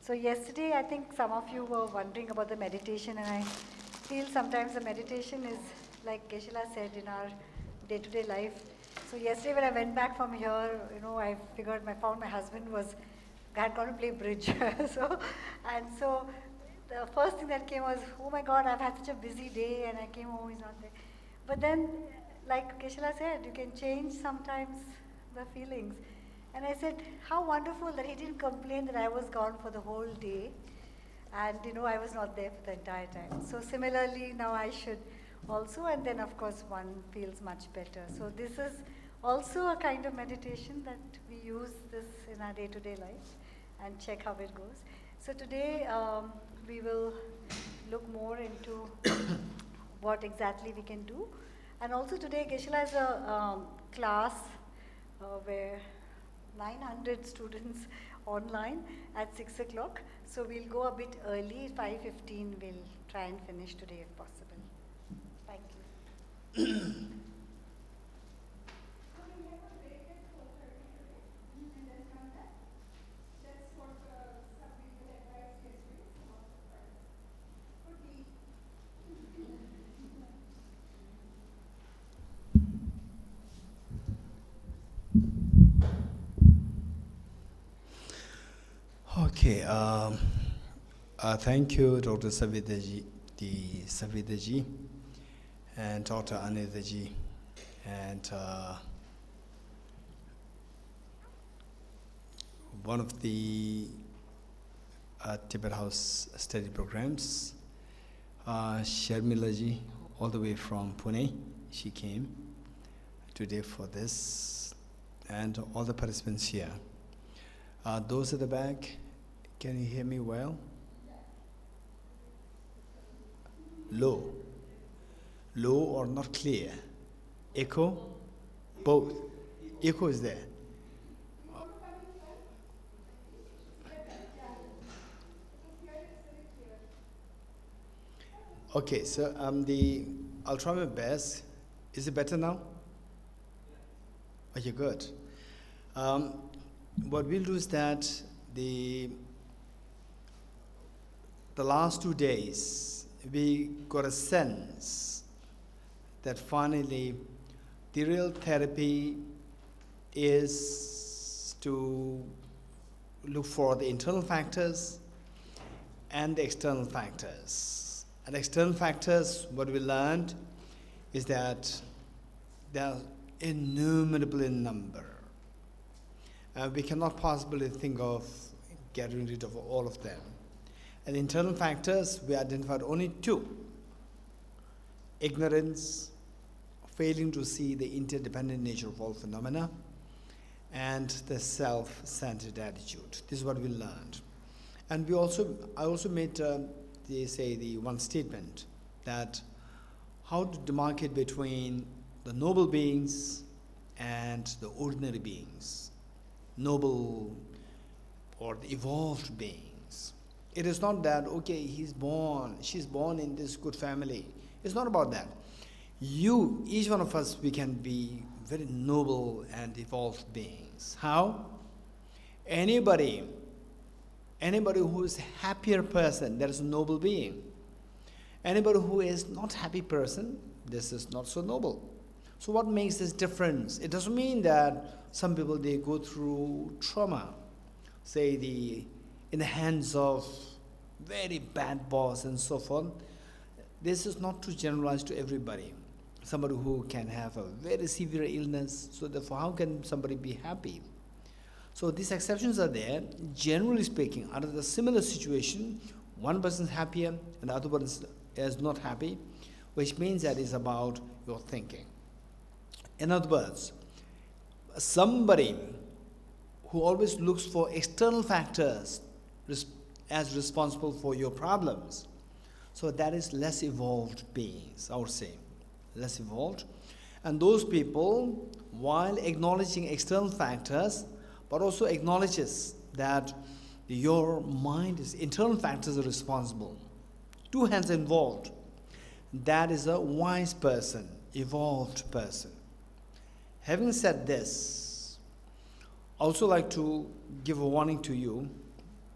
So yesterday, I think some of you were wondering about the meditation, and I feel sometimes the meditation is, like Geshe said, in our day-to-day life. So yesterday when I went back from here, I found my husband had gone to play bridge. so the first thing that came was, oh my God, I've had such a busy day, and I came home, he's not there. But then, like Geshe said, you can change sometimes the feelings. And I said, how wonderful that he didn't complain that I was gone for the whole day. And I was not there for the entire time. So similarly, now I should also, and then of course one feels much better. So this is also a kind of meditation that we use this in our day-to-day life and check how it goes. So today we will look more into what exactly we can do. And also today Geshe has a class where 900 students online at 6 o'clock. So we'll go a bit early, 5:15 we'll try and finish today if possible. Thank you. Okay, thank you, Dr. Savitaji, and Dr. Anitaji, and one of the Tibet House study programs, Sharmilaji, all the way from Pune. She came today for this, and all the participants here. Those at the back, can you hear me well? Low. Low or not clear? Echo? Both. Echo is there. Okay, so I'll try my best. Is it better now? Okay, good. What we'll do is that the last 2 days, we got a sense that finally the real therapy is to look for the internal factors and the external factors. And external factors, what we learned is that they are innumerable in number. We cannot possibly think of getting rid of all of them. And internal factors, we identified only 2. Ignorance, failing to see the interdependent nature of all phenomena, and the self-centered attitude. This is what we learned. And I also made the one statement that how to demarcate between the noble beings and the ordinary beings. Noble or the evolved beings. It is not that, okay, she's born in this good family. It's not about that. Each one of us, we can be very noble and evolved beings. How? Anybody who is a happier person, that is a noble being. Anybody who is not happy person, this is not so noble. So what makes this difference? It doesn't mean that some people, they go through trauma, say in the hands of very bad boss and so forth. This is not to generalize to everybody. Somebody who can have a very severe illness, so therefore how can somebody be happy? So these exceptions are there. Generally speaking, under the similar situation, one person is happier and the other one is not happy, which means that it's about your thinking. In other words, somebody who always looks for external factors as responsible for your problems, so that is less evolved beings, I would say, less evolved. And those people, while acknowledging external factors, but also acknowledges that your mind is, internal factors are responsible. 2 hands involved. That is a wise person, evolved person. Having said this, I also like to give a warning to you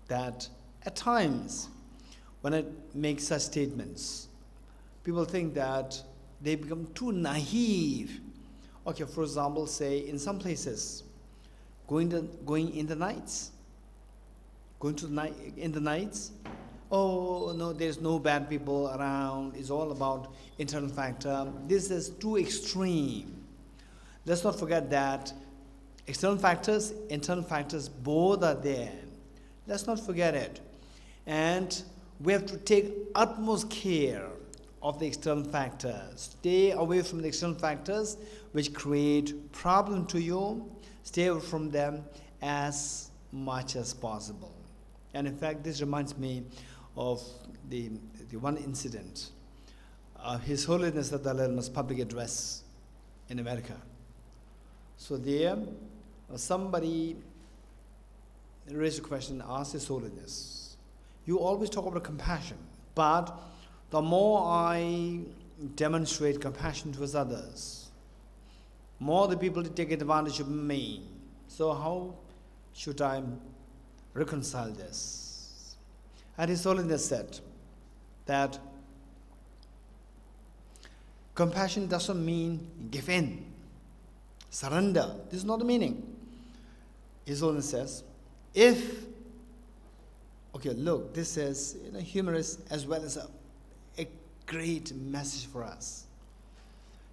that At times, when I make such statements, people think that they become too naive. Okay, for example, say in some places, going in the nights, in the nights. Oh no, there's no bad people around. It's all about internal factor. This is too extreme. Let's not forget that external factors, internal factors, both are there. Let's not forget it. And we have to take utmost care of the external factors. Stay away from the external factors which create problem to you. Stay away from them as much as possible. And in fact, this reminds me of the one incident. His Holiness the Dalai Lama's public address in America. So there, somebody raised a question, asked His Holiness, you always talk about compassion, but the more I demonstrate compassion towards others, more the people take advantage of me. So how should I reconcile this? And His Holiness said that compassion doesn't mean give in, surrender. This is not the meaning. His Holiness says, if, okay, look, this is humorous as well as a great message for us.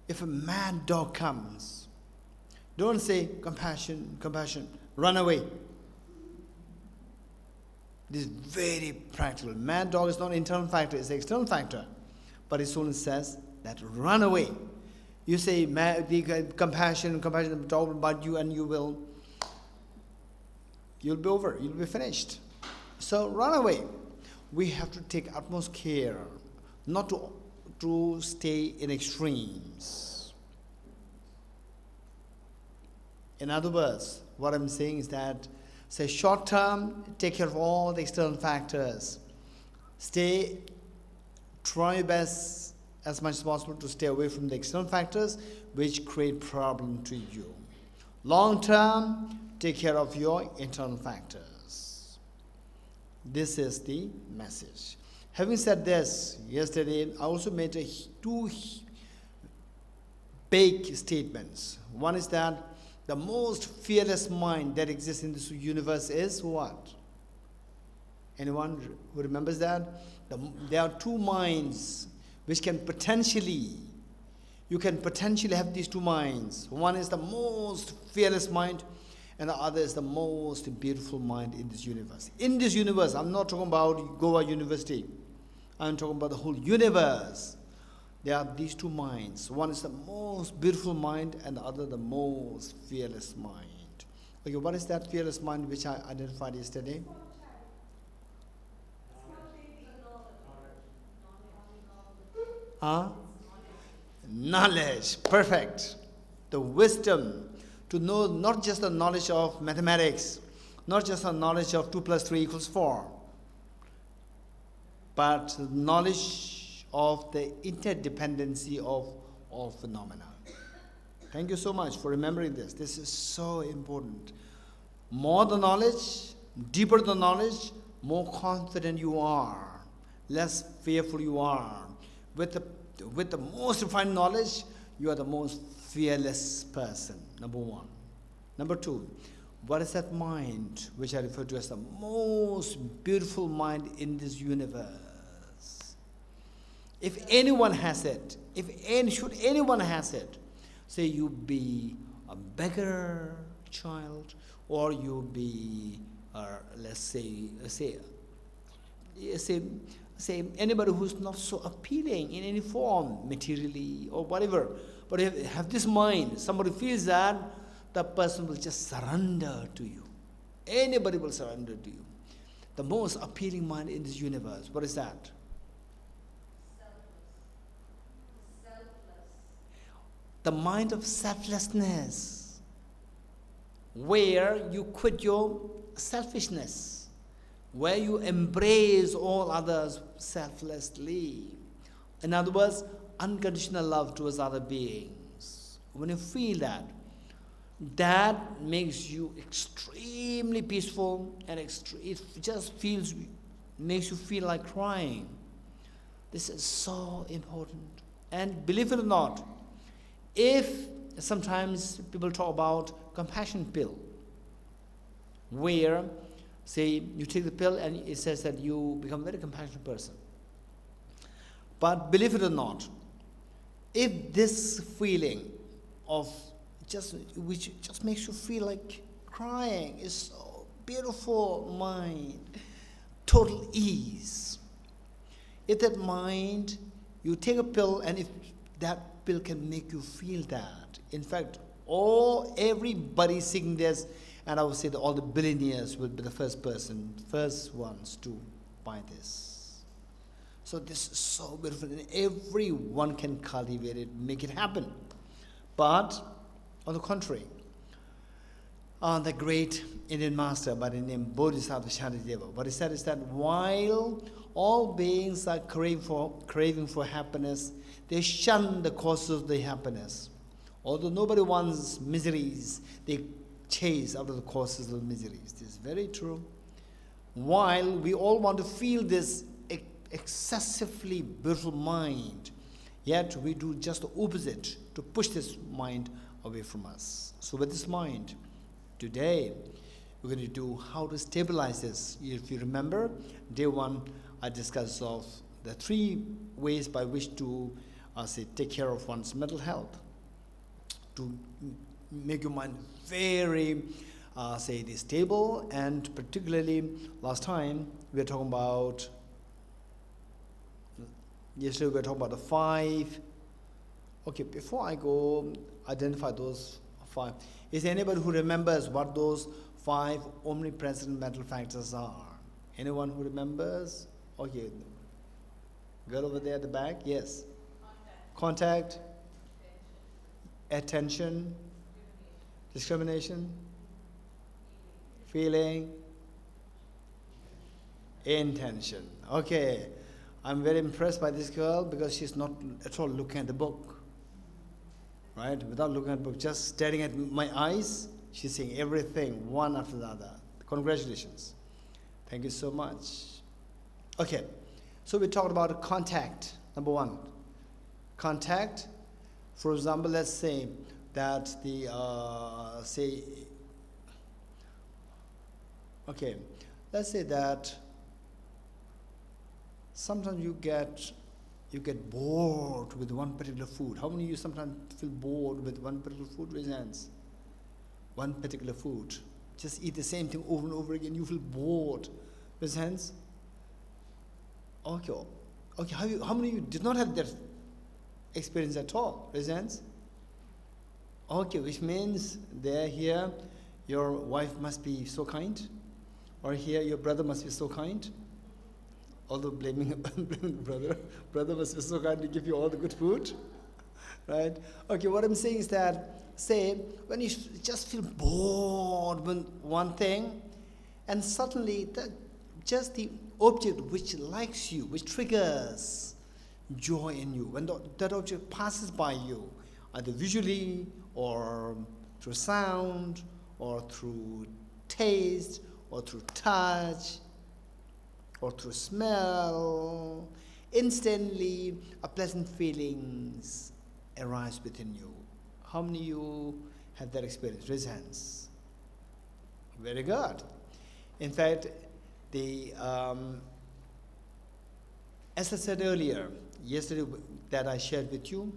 If a mad dog comes, don't say compassion, compassion, run away. This is very practical. Mad dog is not an internal factor, it's an external factor. But His Holiness says that run away. You say compassion, the dog will bite you and you'll be over, you'll be finished. So run away. We have to take utmost care not to stay in extremes. In other words, what I'm saying is that, say short term, take care of all the external factors. Try your best as much as possible to stay away from the external factors which create problem to you. Long term, take care of your internal factors. This is the message. Having said this, yesterday I also made two big statements. One is that the most fearless mind that exists in this universe is what? Anyone who remembers that? There are two minds which can potentially, you can potentially have these two minds. One is the most fearless mind, and the other is the most beautiful mind in this universe. In this universe, I'm not talking about Goa University. I'm talking about the whole universe. There are these two minds. One is the most beautiful mind, and the other the most fearless mind. Okay, what is that fearless mind which I identified yesterday? Knowledge. Perfect. The wisdom to know not just the knowledge of mathematics, not just the knowledge of 2 + 3 = 4, but knowledge of the interdependency of all phenomena. Thank you so much for remembering this. This is so important. More the knowledge, deeper the knowledge, more confident you are, less fearful you are. With the most refined knowledge, you are the most fearless person, number one. Number two, what is that mind which I refer to as the most beautiful mind in this universe? If anyone has it, should anyone has it, say you be a beggar child, or you be, let's say anybody who's not so appealing in any form, materially or whatever, but if you have this mind, somebody feels that, the person will just surrender to you. Anybody will surrender to you. The most appealing mind in this universe, what is that? Selfless. The mind of selflessness, where you quit your selfishness, where you embrace all others selflessly. In other words, unconditional love towards other beings. When you feel that, that makes you extremely peaceful, and it just feels makes you feel like crying. This is so important. And believe it or not, if sometimes people talk about compassion pill, where say you take the pill and it says that you become a very compassionate person. But believe it or not, if this feeling of which just makes you feel like crying is so beautiful mind, total ease. If that mind, you take a pill and if that pill can make you feel that. In fact, everybody seeking this, and I would say that all the billionaires will be the first ones to buy this. So this is so beautiful, and everyone can cultivate it, make it happen. But on the contrary, the great Indian master by the name Bodhisattva Shantideva, what he said is that while all beings are craving for happiness, they shun the causes of the happiness. Although nobody wants miseries, they chase after the causes of miseries. This is very true. While we all want to feel this excessively beautiful mind, yet we do just the opposite to push this mind away from us. So with this mind, today we're going to do how to stabilize this. If you remember, day one, I discussed of the 3 ways by which to take care of one's mental health, to make your mind very stable. And particularly last time we were talking about, yesterday we were talking about the 5. Okay, before I go identify those 5, is there anybody who remembers what those 5 omnipresent mental factors are? Anyone who remembers? Okay, girl over there at the back, yes. Contact, attention, discrimination, feeling, intention. Okay, I'm very impressed by this girl because she's not at all looking at the book, right? Without looking at the book, just staring at my eyes, she's saying everything one after the other. Congratulations. Thank you so much. Okay, so we talked about contact, number 1. Contact, for example, let's say that let's say that sometimes you get bored with one particular food. How many of you sometimes feel bored with one particular food? Raise hands. One particular food. Just eat the same thing over and over again. You feel bored. Raise hands. Okay. How many of you did not have that experience at all? Raise hands. Okay, which means here your wife must be so kind, or here your brother must be so kind. Although blaming brother must be so kind to give you all the good food, right? Okay, what I'm saying is that, say, when you just feel bored with one thing, and suddenly just the object which likes you, which triggers joy in you, when that object passes by you, either visually or through sound or through taste or through touch or through smell, instantly a pleasant feelings arise within you. How many of you have that experience? Raise hands. Very good. In fact, as I said earlier, yesterday that I shared with you,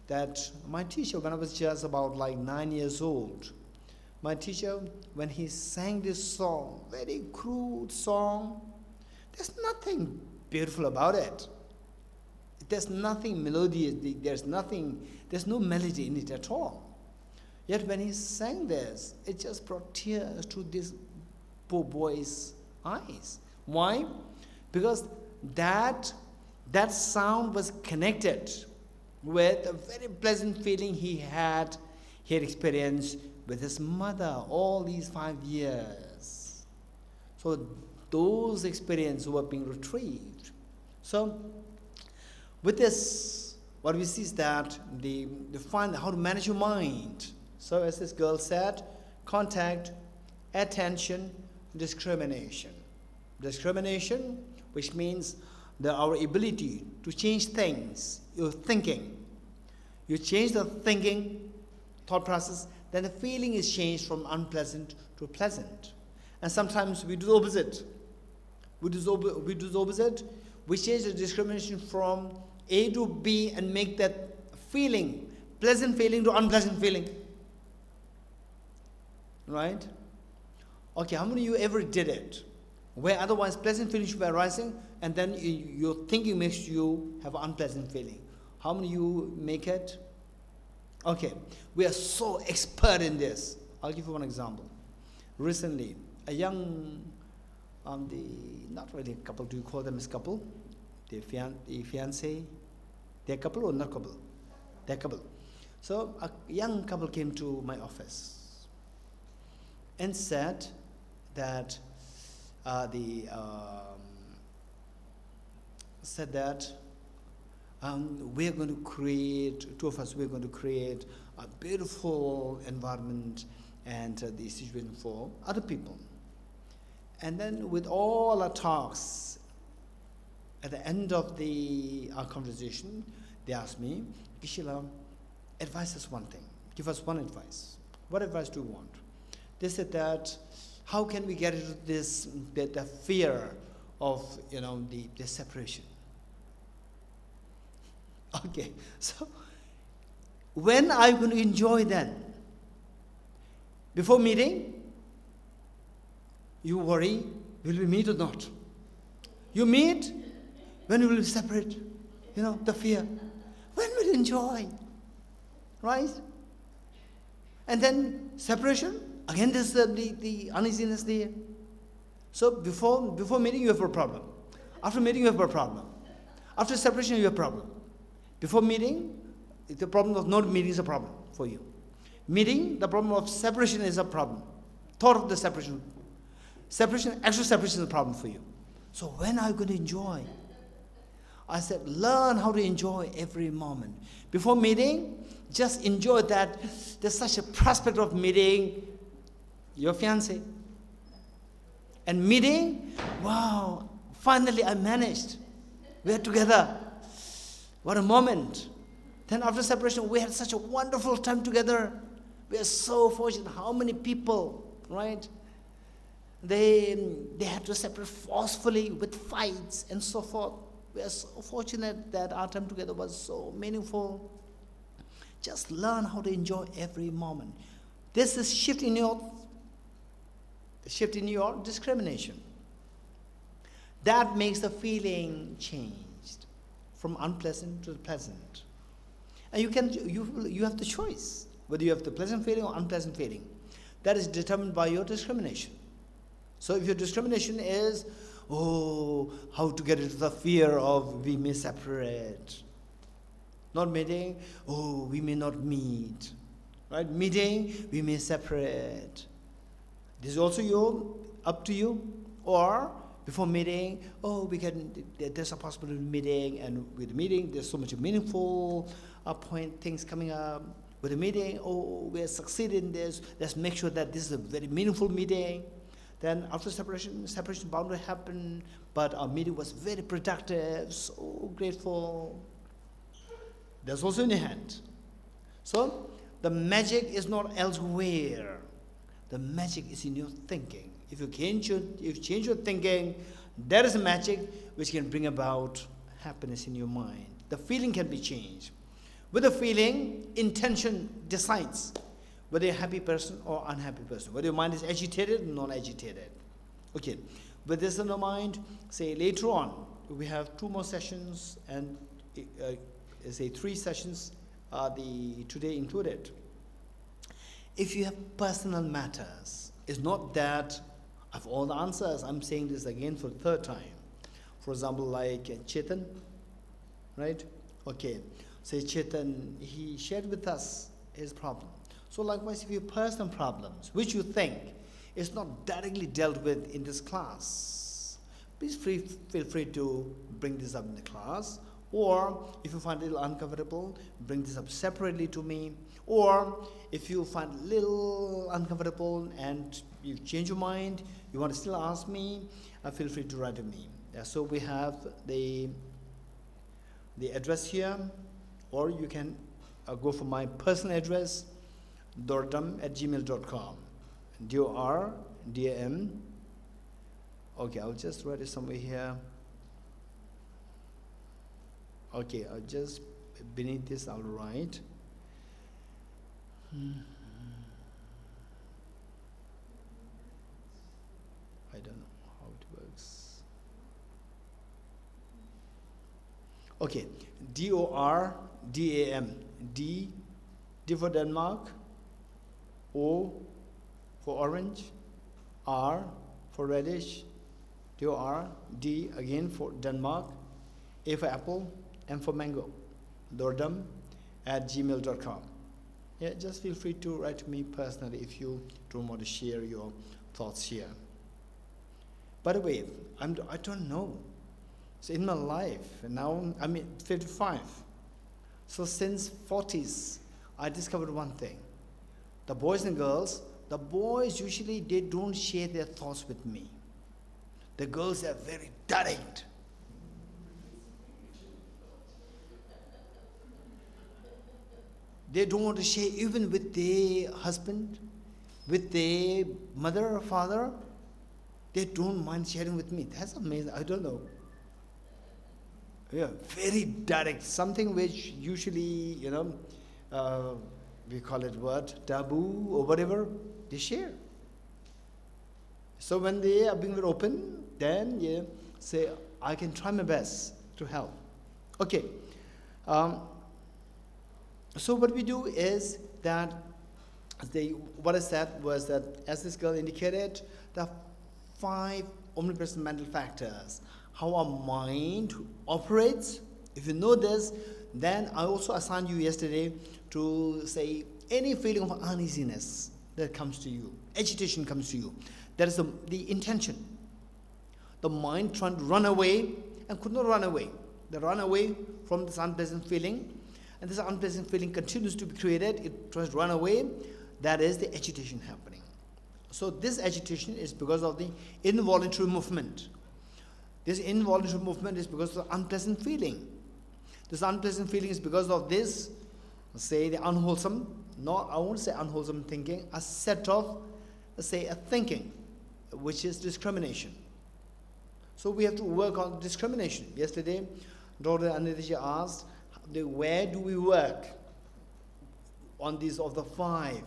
that my teacher, when I was just about like 9 years old, my teacher, when he sang this song, very crude song, there's nothing beautiful about it. There's nothing melodious, there's no melody in it at all. Yet when he sang this, it just brought tears to this poor boy's eyes. Why? Because that sound was connected with a very pleasant feeling he had experienced with his mother all these 5 years. So those experiences were being retrieved. So with this, what we see is that they find how to manage your mind. So as this girl said, contact, attention, discrimination. Discrimination, which means that our ability to change things, your thinking. You change the thinking, thought process, then the feeling is changed from unpleasant to pleasant. And sometimes we do the opposite. We do the opposite. We change the discrimination from A to B and make that feeling, pleasant feeling to unpleasant feeling. Right? Okay, how many of you ever did it? Where otherwise pleasant feelings should be arising, and then your thinking makes you have an unpleasant feeling. How many of you make it? Okay, we are so expert in this. I'll give you one example. Recently, a young, not really a couple, do you call them as couple? The fiancé? They're couple or not couple? They're couple. So a young couple came to my office and said that we're going to create, two of us, we're going to create a beautiful environment and the situation for other people. And then with all our talks, at the end of our conversation, they asked me, Geshe, advise us one thing. Give us one advice. What advice do you want? They said that, how can we get into this, the fear of, the separation? Okay, so when are you going to enjoy then? Before meeting, you worry, will we meet or not? You meet, when you will separate, the fear. When will you enjoy? Right? And then separation, again there's the uneasiness there. So before meeting you have a problem. After meeting you have a problem. After separation you have a problem. Before meeting, the problem of not meeting is a problem for you. Meeting, the problem of separation is a problem. Thought of the separation. Actual separation is a problem for you. So when are you going to enjoy? I said, learn how to enjoy every moment. Before meeting, just enjoy that there's such a prospect of meeting your fiancé. And meeting, wow, finally I managed. We're together. What a moment. Then after separation, we had such a wonderful time together. We are so fortunate. How many people, right? They had to separate forcefully with fights and so forth. We are so fortunate that our time together was so meaningful. Just learn how to enjoy every moment. This is shift in your discrimination. That makes the feeling changed from unpleasant to pleasant. And you have the choice whether you have the pleasant feeling or unpleasant feeling. That is determined by your discrimination. So if your discrimination is, how to get into the fear of we may separate. Not meeting, we may not meet. Right? Meeting, we may separate. This is also up to you. Or before meeting, there's a possibility of meeting, and with the meeting, there's so much meaningful things coming up. With the meeting, we have succeeded in this. Let's make sure that this is a very meaningful meeting. Then after separation bound to happen, but our meeting was very productive, so grateful. That's also in your hand. So the magic is not elsewhere. The magic is in your thinking. If you change your thinking, there is a magic which can bring about happiness in your mind. The feeling can be changed. With the feeling, intention decides whether you're a happy person or unhappy person, whether your mind is agitated or non-agitated. Okay, with this in the mind, say later on, we have 2 more sessions and say 3 sessions, today included. If you have personal matters, it's not that I have all the answers. I'm saying this again for the 3rd time. For example, like Chetan, right? Okay, say Chetan, he shared with us his problem. So likewise, if you have personal problems, which you think is not directly dealt with in this class, please feel free to bring this up in the class. Or if you find it a little uncomfortable, bring this up separately to me. Or if you find it a little uncomfortable and you change your mind, you want to still ask me, feel free to write to me. Yeah, so we have the address here, or you can go for my personal address, dordam@gmail.com. DORDAM. Okay, I'll just write it somewhere here. Okay, I'll just beneath this I'll write. I don't know how it works. Okay, DORDAM. D for Denmark, O for orange, R for reddish, D again for Denmark, A for apple, M for mango. Dordam@gmail.com. Yeah, just feel free to write to me personally if you don't want to share your thoughts here. By the way, I don't know. So in my life, now I'm 55. So since 40s, I discovered one thing. The boys and girls, the boys usually, they don't share their thoughts with me. The girls are very direct. They don't want to share even with their husband, with their mother or father. They don't mind sharing with me. That's amazing. I don't know. Yeah, very direct. Something which usually, we call it what? Taboo or whatever. They share. So when they are being very open, then say, I can try my best to help. Okay. So what we do is that what I said was that, as this girl indicated, the 5 omnipresent mental factors, how our mind operates. If you know this, then I also assigned you yesterday to say any feeling of uneasiness that comes to you, agitation comes to you. That is the intention. The mind trying to run away and could not run away. They run away from this unpleasant feeling, and this unpleasant feeling continues to be created. It tries to run away. That is the agitation happening. So this agitation is because of the involuntary movement. This involuntary movement is because of the unpleasant feeling. This unpleasant feeling is because of this, say, the unwholesome, I won't say unwholesome thinking, a set of, say, a thinking, which is discrimination. So we have to work on discrimination. Yesterday, Dr. Anidiji asked, where do we work on these of the 5?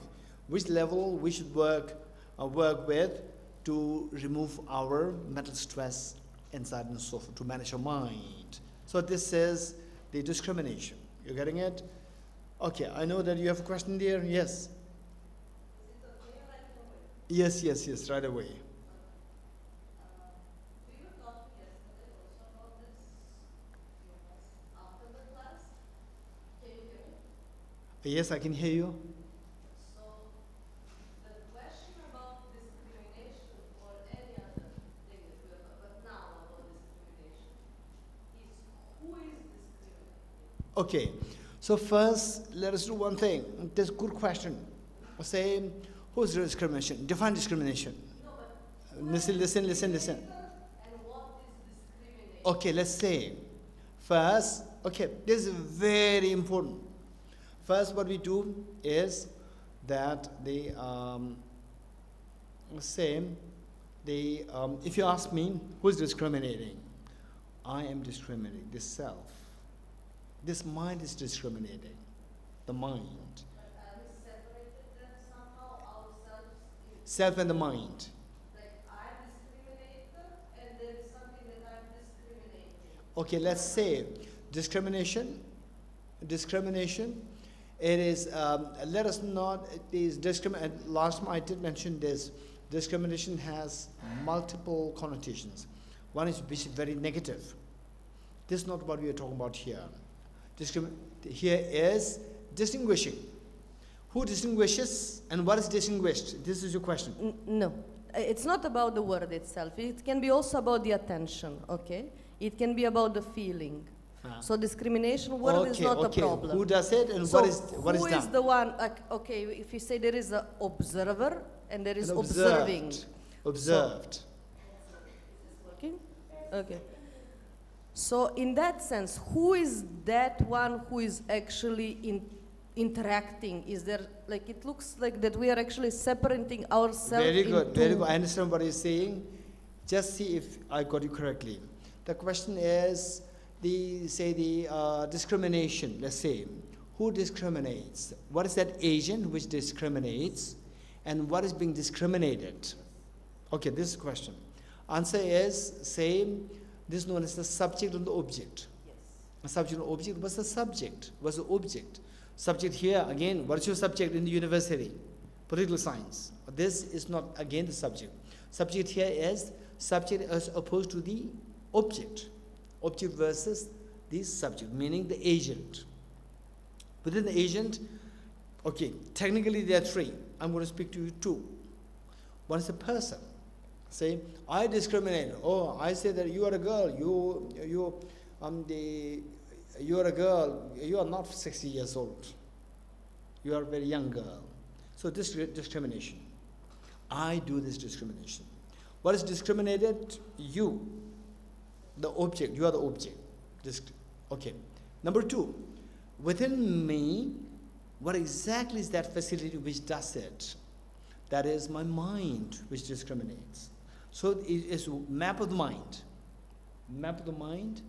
Which level we should work with to remove our mental stress inside and so forth, to manage our mind. So this is the discrimination. You're getting it? Okay, I know that you have a question there. Yes. Yes, right away. Yes, I can hear you. So, the question about discrimination or any other thing that we have, but now about discrimination, is who is discriminating? Okay, so first, let us do one thing. This is a good question. Say, who is discrimination? Define discrimination. No, but Listen. and what is discrimination? Okay, let's say, first, okay, this is very important. First, what we do is that if you ask me, who is discriminating? I am discriminating, this self. This mind is discriminating, the mind. Are we separated them somehow ourselves? Self and the mind. Like I'm discriminator and there is something that I'm discriminating. Okay, let's say discrimination, it is, let us not, last time I did mention this, discrimination has multiple connotations. One is which is very negative. This is not what we are talking about here. Here is distinguishing. Who distinguishes and what is distinguished? This is your question. No, it's not about the word itself. It can be also about the attention, okay? It can be about the feeling. So discrimination word is not a problem. Who does it and So what is done? who is the one, like, okay, if you say there is an observer and there is observing. Observed. Working? Okay. So in that sense, who is that one who is actually interacting? Is there, like, it looks like that we are actually separating ourselves. Very good, into very good. I understand what you're saying. Just see if I got you correctly. The question is the discrimination, let's say. Who discriminates? What is that agent which discriminates? And what is being discriminated? Okay, this is the question. Answer is, say, this is known as the subject and the object. Yes. A subject and object. What's the subject? What's the object? Subject here, again, what is your subject in the university? Political science. This is not, again, the subject. Subject here is subject as opposed to the object. Object versus the subject, meaning the agent. Within the agent, okay, technically there are three. I'm going to speak to you two. One is a person. Say, I discriminate. Oh, I say that you are a girl. You are a girl. You are not 60 years old. You are a very young girl. So this discrimination. I do this discrimination. What is discriminated? You, the object. You are the object. Okay. Number two, within me, what exactly is that facility which does it? That is my mind which discriminates. So it is map of the mind. Map of the mind.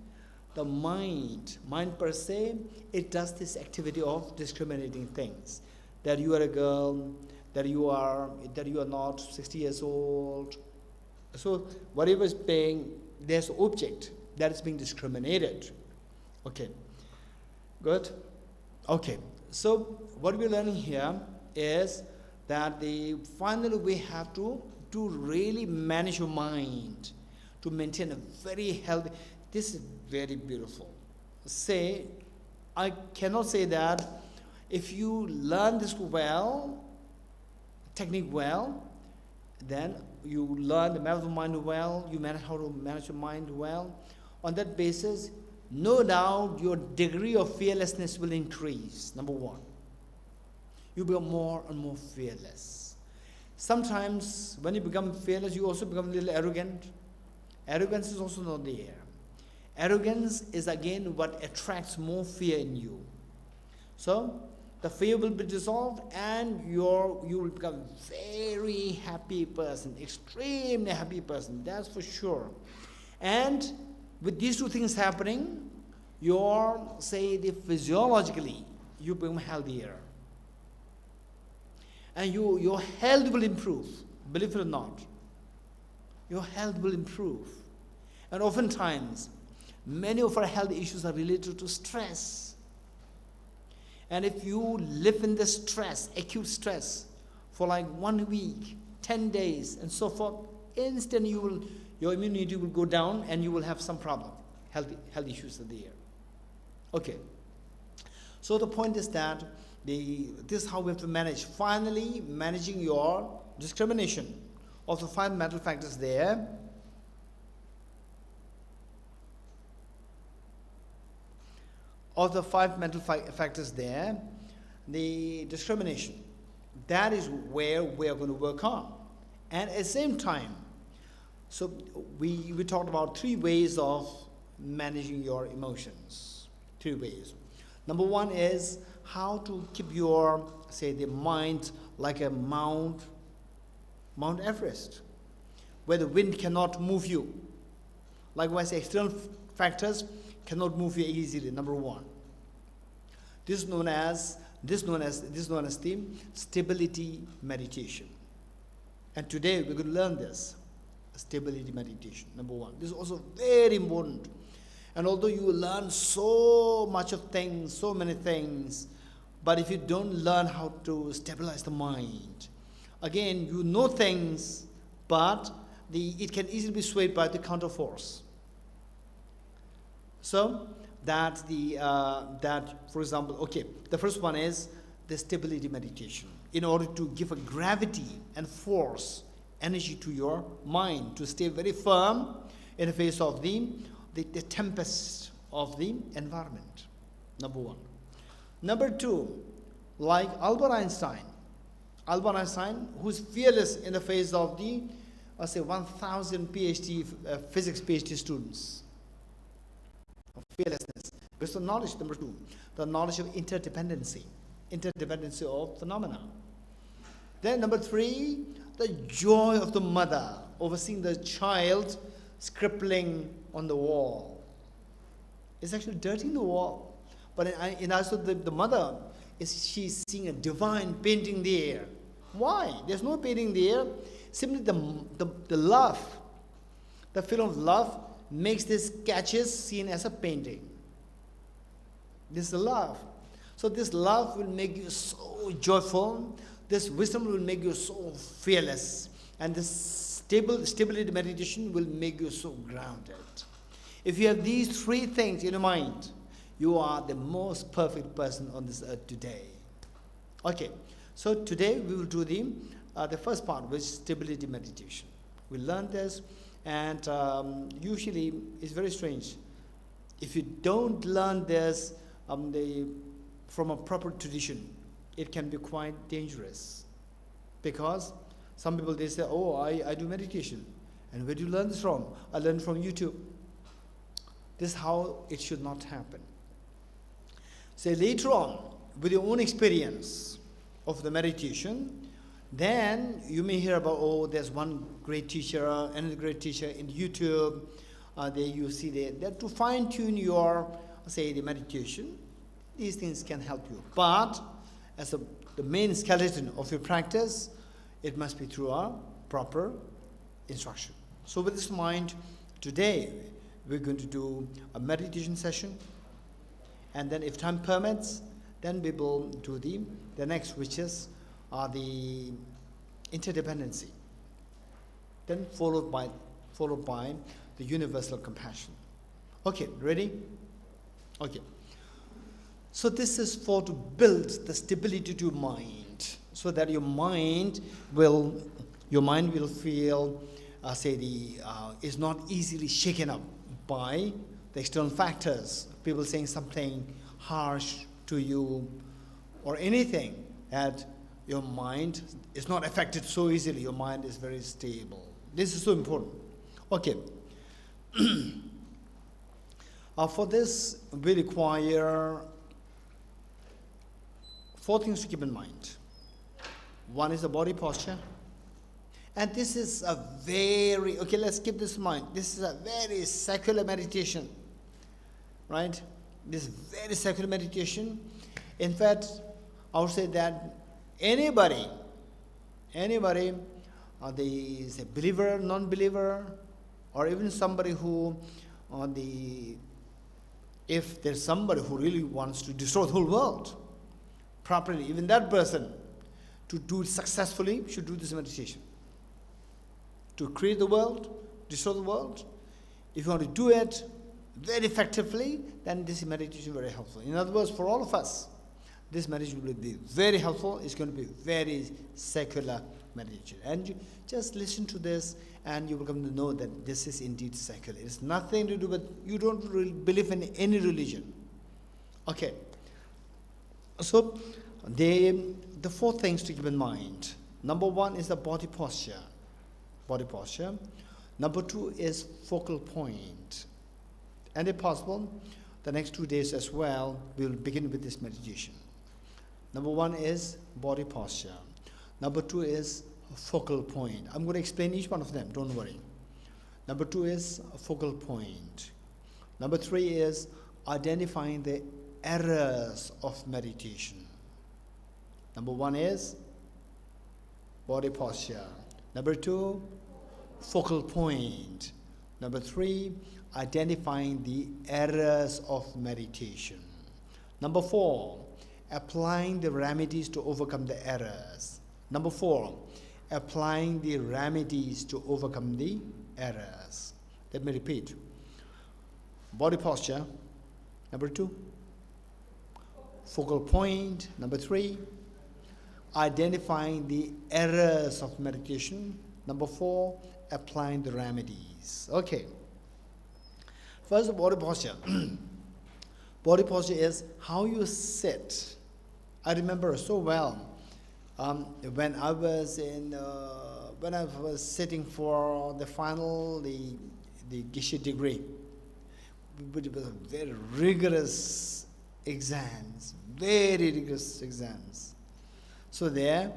The mind per se, it does this activity of discriminating things. That you are a girl, that you are not 60 years old. So whatever is being, there's an object that is being discriminated. Okay, good. Okay, so what we're learning here is that finally we have to really manage your mind, to maintain a very healthy. This is very beautiful. Say, I cannot say that if you learn this well, technique well, then you learn the map of the mind well, you manage how to manage your mind well. On that basis, no doubt your degree of fearlessness will increase, number one. You become more and more fearless. Sometimes when you become fearless, you also become a little arrogant. Arrogance is also not there. Arrogance is again what attracts more fear in you. So the fear will be dissolved and you will become a very happy person, extremely happy person, that's for sure. And with these two things happening, physiologically, you become healthier. And your health will improve, believe it or not. Your health will improve. And oftentimes, many of our health issues are related to stress. And if you live in this stress, acute stress, for like 1 week, 10 days, and so forth, instantly your immunity will go down and you will have some problem. Health issues are there. Okay. So the point is that this is how we have to manage. Finally, managing your discrimination of the 5 mental factors there. Of the 5 mental factors there, the discrimination, that is where we are going to work on. And at the same time, so we talked about 3 ways of managing your emotions. 3 ways. Number 1 is how to keep your, the mind like a Mount Everest, where the wind cannot move you. Likewise, external factors cannot move you easily. Number 1. This is known as the stability meditation. And today we're going to learn this stability meditation. Number 1. This is also very important. And although you learn so much of things, so many things, but if you don't learn how to stabilize the mind, again, you know things, but it can easily be swayed by the counter force. So that for example, okay, the first one is the stability meditation. In order to give a gravity and force, energy to your mind, to stay very firm in the face of the tempest of the environment. Number 1. Number 2, like Albert Einstein, who's fearless in the face of the, 1,000 physics PhD students. fearlessness. Where's the knowledge? Number 2, the knowledge of interdependency of phenomena. Then number 3, the joy of the mother overseeing the child scribbling on the wall. It's actually dirtying the wall. But in also the mother, she's seeing a divine painting there. Why? There's no painting there. Simply the love, the feeling of love makes these sketches seen as a painting. This is the love. So this love will make you so joyful. This wisdom will make you so fearless. And this stability meditation will make you so grounded. If you have these 3 things in your mind, you are the most perfect person on this earth today. Okay, so today we will do the first part, which is stability meditation. We learn this, and usually it's very strange. If you don't learn this from a proper tradition, it can be quite dangerous. Because some people, they say, oh, I do meditation. And where do you learn this from? I learned from YouTube. This is how it should not happen. So later on, with your own experience of the meditation, then you may hear about, oh, there's one great teacher, another great teacher in YouTube. There you see that to fine-tune your, say, the meditation, these things can help you. But as the main skeleton of your practice, it must be through a proper instruction. So with this in mind, today we're going to do a meditation session. And then if time permits, then we will do the next, which is the interdependency. Then followed by the universal compassion. Okay, ready? Okay. So this is for to build the stability to your mind, so that your mind will feel, is not easily shaken up by the external factors. People saying something harsh to you, or anything, that your mind is not affected so easily. Your mind is very stable. This is so important. Okay. For this, we require 4 things to keep in mind. One is the body posture. And this is a very, okay, let's keep this in mind. This is a very secular meditation, right? This very secular meditation. In fact, I would say that anybody, is a believer, non-believer, or even somebody who, if there's somebody who really wants to destroy the whole world properly, even that person, to do it successfully, should do this meditation. To create the world, destroy the world, if you want to do it very effectively, then this meditation is very helpful. In other words, for all of us, this meditation will be very helpful. It's going to be very secular meditation. And you just listen to this, and you will come to know that this is indeed secular. It's nothing to do with, you don't really believe in any religion. Okay. So, the 4 things to keep in mind. Number 1 is the body posture. Body posture. Number 2 is focal point. And if possible, the next 2 days as well, we'll begin with this meditation. Number 1 is body posture. Number 2 is focal point. I'm going to explain each one of them, don't worry. Number 2 is focal point. Number 3 is identifying the errors of meditation. Number 1 is body posture. Number 2, focal point. Number 3, identifying the errors of meditation. Number 4, applying the remedies to overcome the errors. Number 4, applying the remedies to overcome the errors. Let me repeat. Body posture. Number 2, focal point. Number 3, identifying the errors of meditation. Number 4, applying the remedies. Okay. First, body posture. Body posture is how you sit. I remember so well when I was sitting for the final, the Geshe degree. but it was a very rigorous exams, very rigorous exams. So there,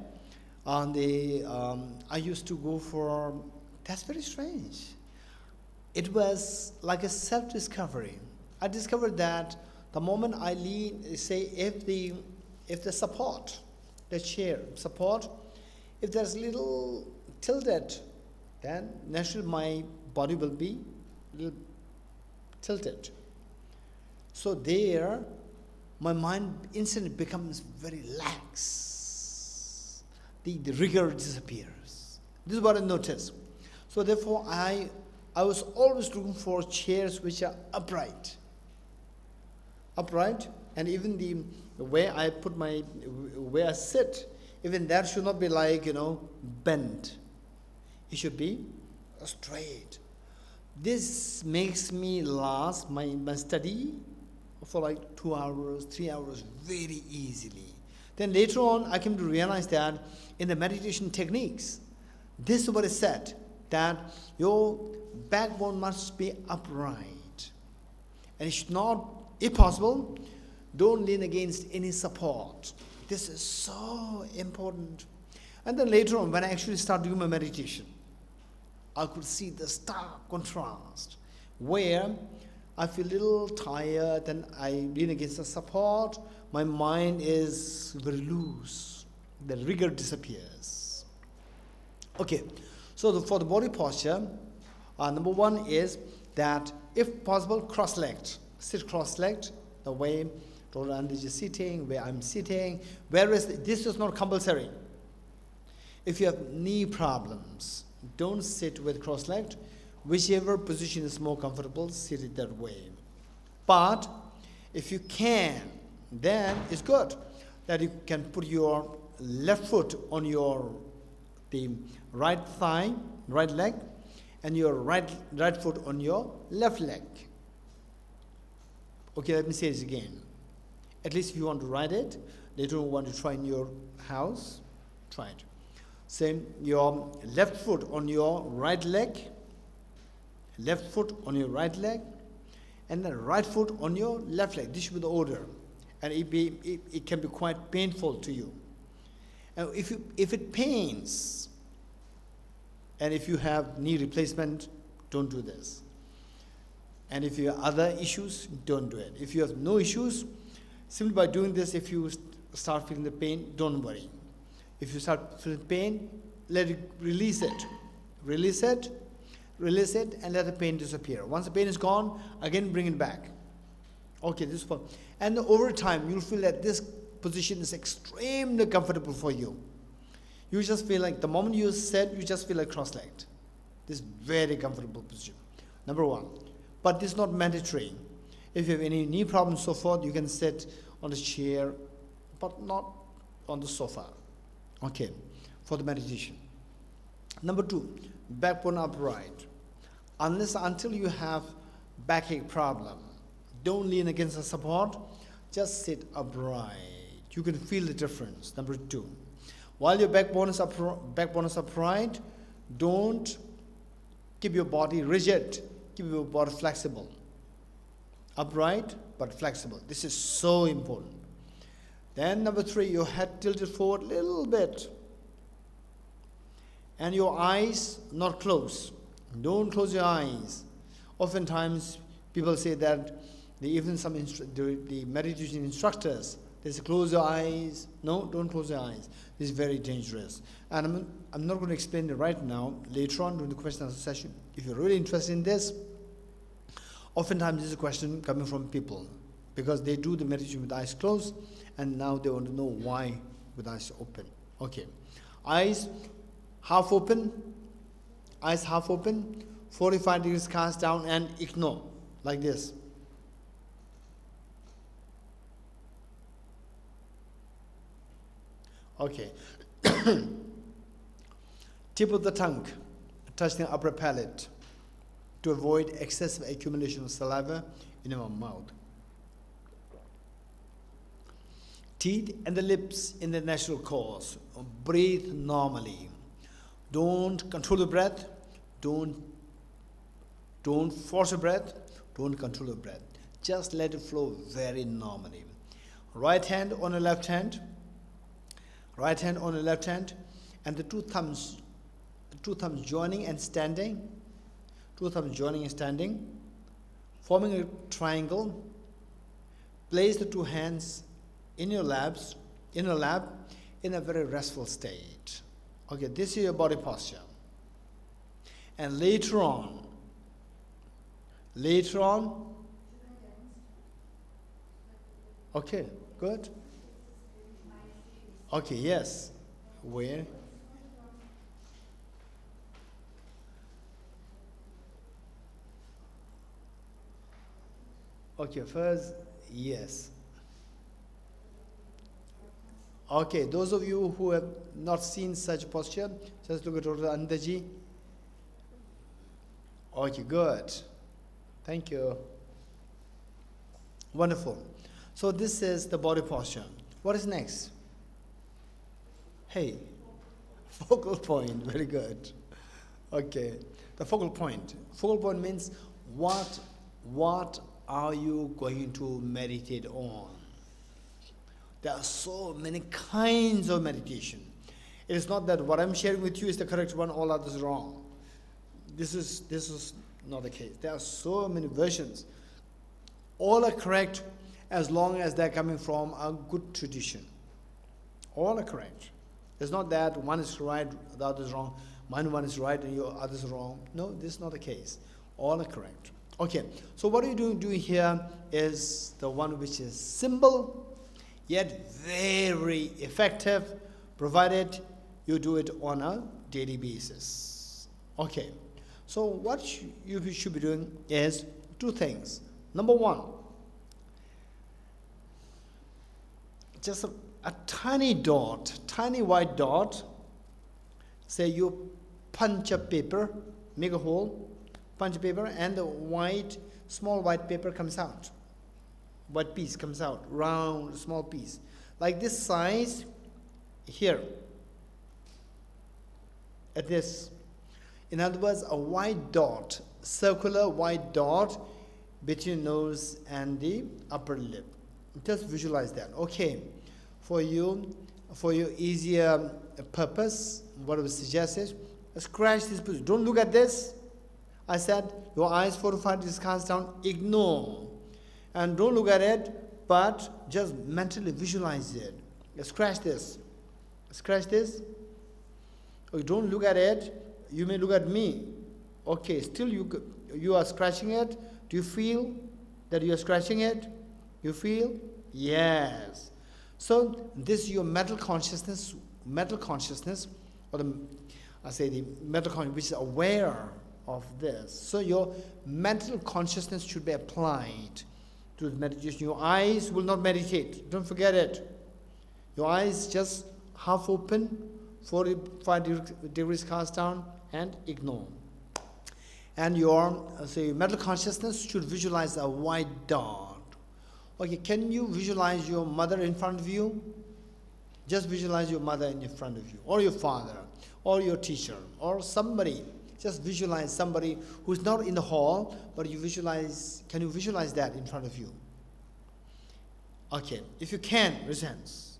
I used to go for, that's very strange. It was like a self-discovery. I discovered that the moment I lean, say if the support, the chair support, if there's little tilted, then naturally my body will be little tilted. So there, my mind instantly becomes very lax. The rigor disappears. This is what I noticed. So therefore, I was always looking for chairs which are upright. Upright, and even the way I put where I sit, even that should not be like, bent. It should be straight. This makes me last my study for like 2 hours, 3 hours very easily. Then later on, I came to realize that in the meditation techniques, this is what is said, that your backbone must be upright. And it should not, if possible, don't lean against any support. This is so important. And then later on, when I actually started doing my meditation, I could see the stark contrast where I feel a little tired, then I lean against the support, my mind is very loose, the rigor disappears. Okay, so for the body posture, number one is that if possible, cross-legged. Sit cross-legged, the way Dorji is sitting, where I'm sitting, whereas this is not compulsory. If you have knee problems, don't sit with cross-legged. Whichever position is more comfortable, sit it that way. But if you can, then it's good that you can put your left foot on the right thigh, right leg, and your right foot on your left leg. Okay, let me say this again. At least if you want to write it, later on want to try in your house, try it. Same, your left foot on your right leg, left foot on your right leg, and the right foot on your left leg. This should be the order. And it can be quite painful to you. And if it pains, and if you have knee replacement, don't do this. And if you have other issues, don't do it. If you have no issues, simply by doing this, if you start feeling the pain, don't worry. If you start feeling pain, let it release it. Release it, and let the pain disappear. Once the pain is gone, again bring it back. Okay, this is fun. And over time, you'll feel that this position is extremely comfortable for you. You just feel like, the moment you sit, you just feel like cross-legged. This is very comfortable position. Number one. But this is not mandatory. If you have any knee problems, so forth, you can sit on the chair, but not on the sofa. Okay, for the meditation. Number two, backbone upright. Until you have backache problem, don't lean against the support, just sit upright. You can feel the difference. Number two, while your backbone is upright, don't keep your body rigid, keep your body flexible. Upright but flexible. This is so important. Then number three, your head tilted forward a little bit. And your eyes not closed. Don't close your eyes. Oftentimes, people say that even the meditation instructors, they say close your eyes. No, don't close your eyes. This is very dangerous. And I'm not going to explain it right now. Later on during the question and answer session, if you're really interested in this, oftentimes this is a question coming from people because they do the meditation with eyes closed and now they want to know why with eyes open. Okay. Eyes half open, 45 degrees cast down and ignore, like this. Okay. Tip of the tongue, touching the upper palate to avoid excessive accumulation of saliva in our mouth. Teeth and the lips in the natural course. Breathe normally. Don't control the breath. Don't Don't force your breath. Don't control your breath. Just let it flow very normally. Right hand on the left hand. Right hand on the left hand. And the two thumbs joining and standing. Two thumbs joining and standing. Forming a triangle. Place the two hands in your laps, in a very restful state. Okay, this is your body posture. And later on, okay, good. Okay, yes. Where? Okay, first, yes. Okay, those of you who have not seen such posture, just look at Dr. Andaji. Okay, good. Thank you. Wonderful. So this is the body posture. What is next? Hey, focal point. Very good. Okay, the focal point. Focal point means what are you going to meditate on? There are so many kinds of meditation. It is not that what I'm sharing with you is the correct one, all others wrong. This is not the case. There are so many versions. All are correct as long as they're coming from a good tradition. All are correct. It's not that one is right, the other is wrong. Mine one is right and your other is wrong. No, this is not the case. All are correct. Okay, so what are you doing here is the one which is simple, yet very effective, provided you do it on a daily basis. Okay, so what you should be doing is two things. Number one, just a tiny dot, tiny white dot. Say you punch a paper, make a hole, punch a paper, and the small white paper comes out. White piece comes out, round, small piece. Like this size here. At this. In other words, a white dot, circular white dot between nose and the upper lip. Just visualize that. Okay. For your easier purpose, what I would suggest is scratch this position. Don't look at this. I said your eyes 4 to 5 degrees cast down, ignore. And don't look at it, but just mentally visualize it. Scratch this. Scratch this. Okay, don't look at it. You may look at me. Okay, still you are scratching it. Do you feel that you are scratching it? You feel? Yes. So this is your mental consciousness, or the mental consciousness which is aware of this. So your mental consciousness should be applied to the meditation. Your eyes will not meditate. Don't forget it. Your eyes just half open, 45 degrees cast down, and ignore. And your mental consciousness should visualize a white dot. Okay, can you visualize your mother in front of you? Just visualize your mother in front of you, or your father, or your teacher, or somebody. Just visualize somebody who's not in the hall, but can you visualize that in front of you? Okay, if you can, raise hands.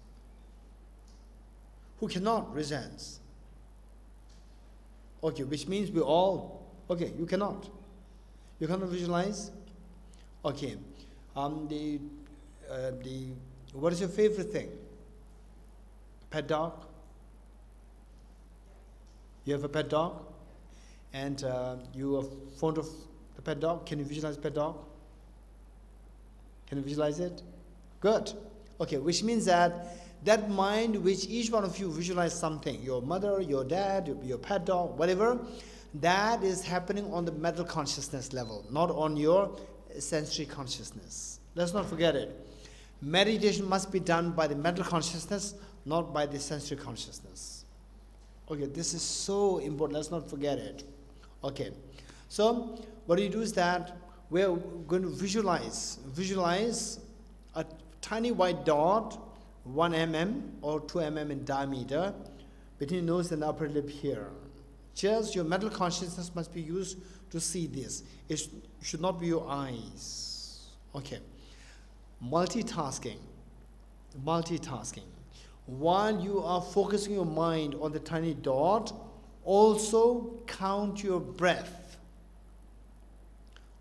Who cannot, raise hands. Okay, which means we all, okay, you cannot. You cannot visualize? Okay. What is your favorite thing? Pet dog? You have a pet dog? And you are fond of the pet dog? Can you visualize pet dog? Can you visualize it? Good. Okay, which means that mind which each one of you visualize something, your mother, your dad, your pet dog, whatever, that is happening on the mental consciousness level, not on your sensory consciousness. Let's not forget it. Meditation must be done by the mental consciousness, not by the sensory consciousness. Okay, this is so important. Let's not forget it. Okay, so what you do is that we're going to visualize a tiny white dot, 1 mm or 2 mm in diameter, between nose and upper lip here. Just your mental consciousness must be used to see this. It should not be your eyes. Okay. Multitasking. Multitasking. While you are focusing your mind on the tiny dot, also count your breath.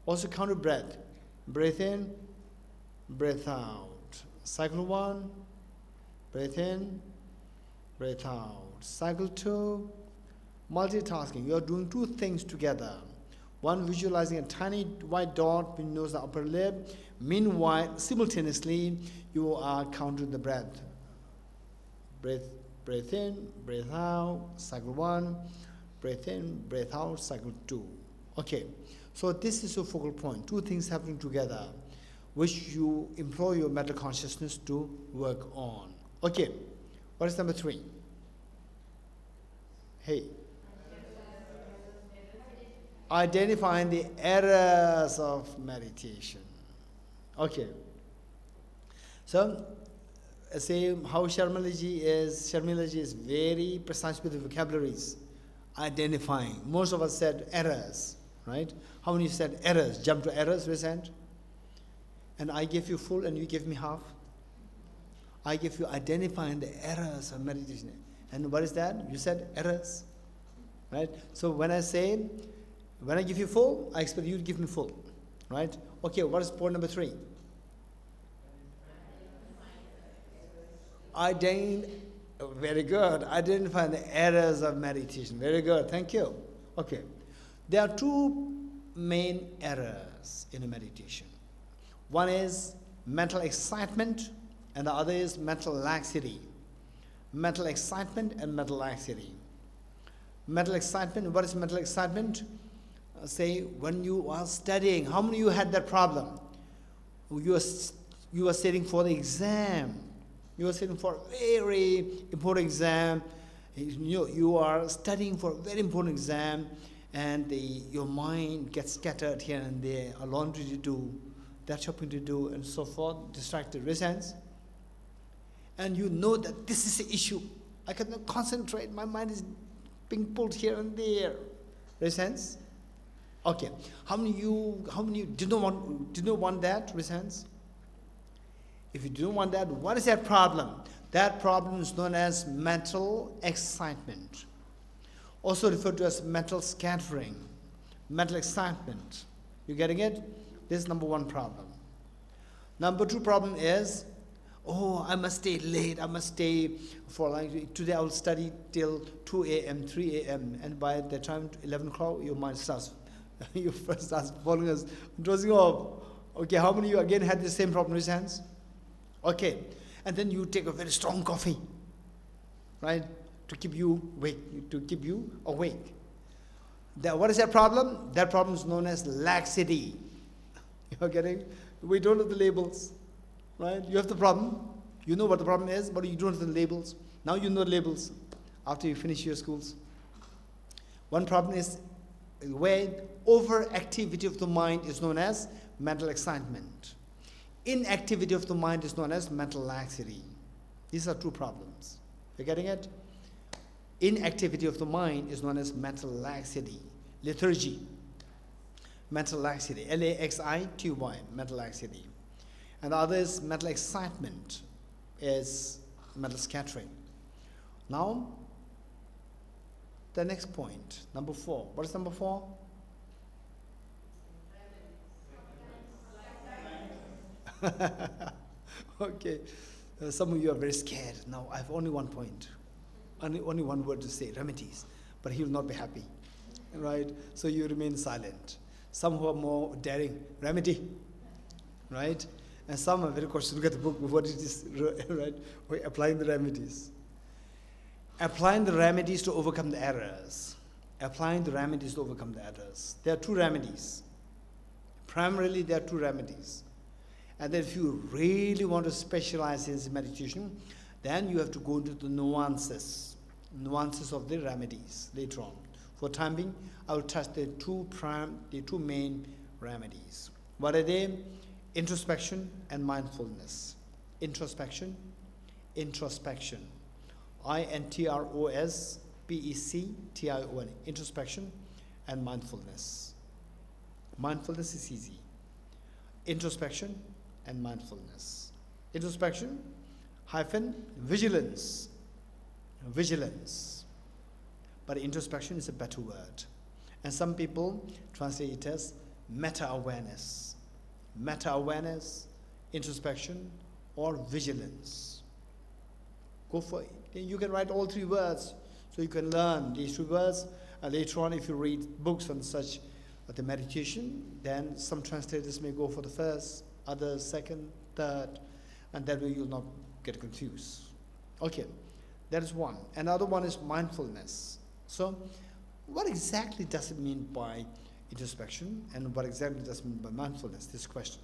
Also count your breath. Breath in, breath out. Cycle 1, breath in, breath out. Cycle 2, multitasking. You are doing two things together. One, visualizing a tiny white dot below the upper lip. Meanwhile, simultaneously, you are counting the breath. Breath in, breath out, cycle 1. Breath in, breath out, cycle 2. Okay, so this is your focal point. Two things happening together, which you employ your mental consciousness to work on. Okay, what is number 3? Hey. Identifying the errors of meditation. Okay. So, say how Sharmilaji is very precise with the vocabularies. Identifying. Most of us said errors, right? How many said errors? Jump to errors, raise hand. And I gave you full and you gave me half. I gave you identifying the errors of meditation. And what is that? You said errors, right? So when I give you full, I expect you to give me full, right? Okay, what is point number 3? Very good. Identify the errors of meditation. Very good. Thank you. Okay. There are two main errors in a meditation. One is mental excitement, and the other is mental laxity. Mental excitement and mental laxity. Mental excitement, what is mental excitement? Say, when you are studying, how many of you had that problem? You are studying for the exam. You are studying for a very important exam. You are studying for a very important exam, and your mind gets scattered here and there, a laundry to do, that shopping to do, and so forth, distracted, raise hands. And you know that this is the issue. I cannot concentrate, my mind is being pulled here and there. Raise hands. Okay. How many of you did not want that? Raise hands. If you don't want that, what is that problem? That problem is known as mental excitement. Also referred to as mental scattering. Mental excitement. You getting it? This is number 1 problem. Number 2 problem is, oh, I must stay late. I must stay for today I will study till 2 a.m., 3 a.m. And by the time 11 o'clock, your mind starts, you first starts falling us, dozing off. Okay, how many of you again had the same problem? Raise hands. Okay, and then you take a very strong coffee, right, to keep you awake. What is that problem? That problem is known as laxity. You're getting? We don't know the labels, right? You have the problem. You know what the problem is, but you don't know the labels. Now you know the labels after you finish your schools. One problem is where overactivity of the mind is known as mental excitement. Inactivity of the mind is known as mental laxity. These are 2 problems. You're getting it? Inactivity of the mind is known as mental laxity. Lethargy. Mental laxity. L-A-X-I-T-Y. Mental laxity. And the other is mental excitement, is mental scattering. Now, the next point, number 4. What is number 4? Okay, some of you are very scared. Now, I have only 1 point, only 1 word to say, remedies, but he will not be happy, right? So you remain silent. Some who are more daring, remedy, right? And some are very cautious. Look at the book, what it is, right? We're applying the remedies. Applying the remedies to overcome the errors. Applying the remedies to overcome the errors. There are 2 remedies. Primarily, there are 2 remedies. And then if you really want to specialize in meditation, then you have to go into the nuances of the remedies later on. For time being, I will touch the two main remedies. What are they? Introspection and mindfulness. Introspection. PECTION, introspection and mindfulness. Mindfulness is easy. Introspection and mindfulness. Introspection hyphen vigilance. Vigilance. But introspection is a better word. And some people translate it as meta-awareness. Meta-awareness, introspection, or vigilance. Go for it. You can write all three words so you can learn these three words. And later on, if you read books on such the meditation, then some translators may go for the first, others second, third, and that way you'll not get confused. Okay, that is one. Another one is mindfulness. So, what exactly does it mean by introspection, and what exactly does it mean by mindfulness? This question.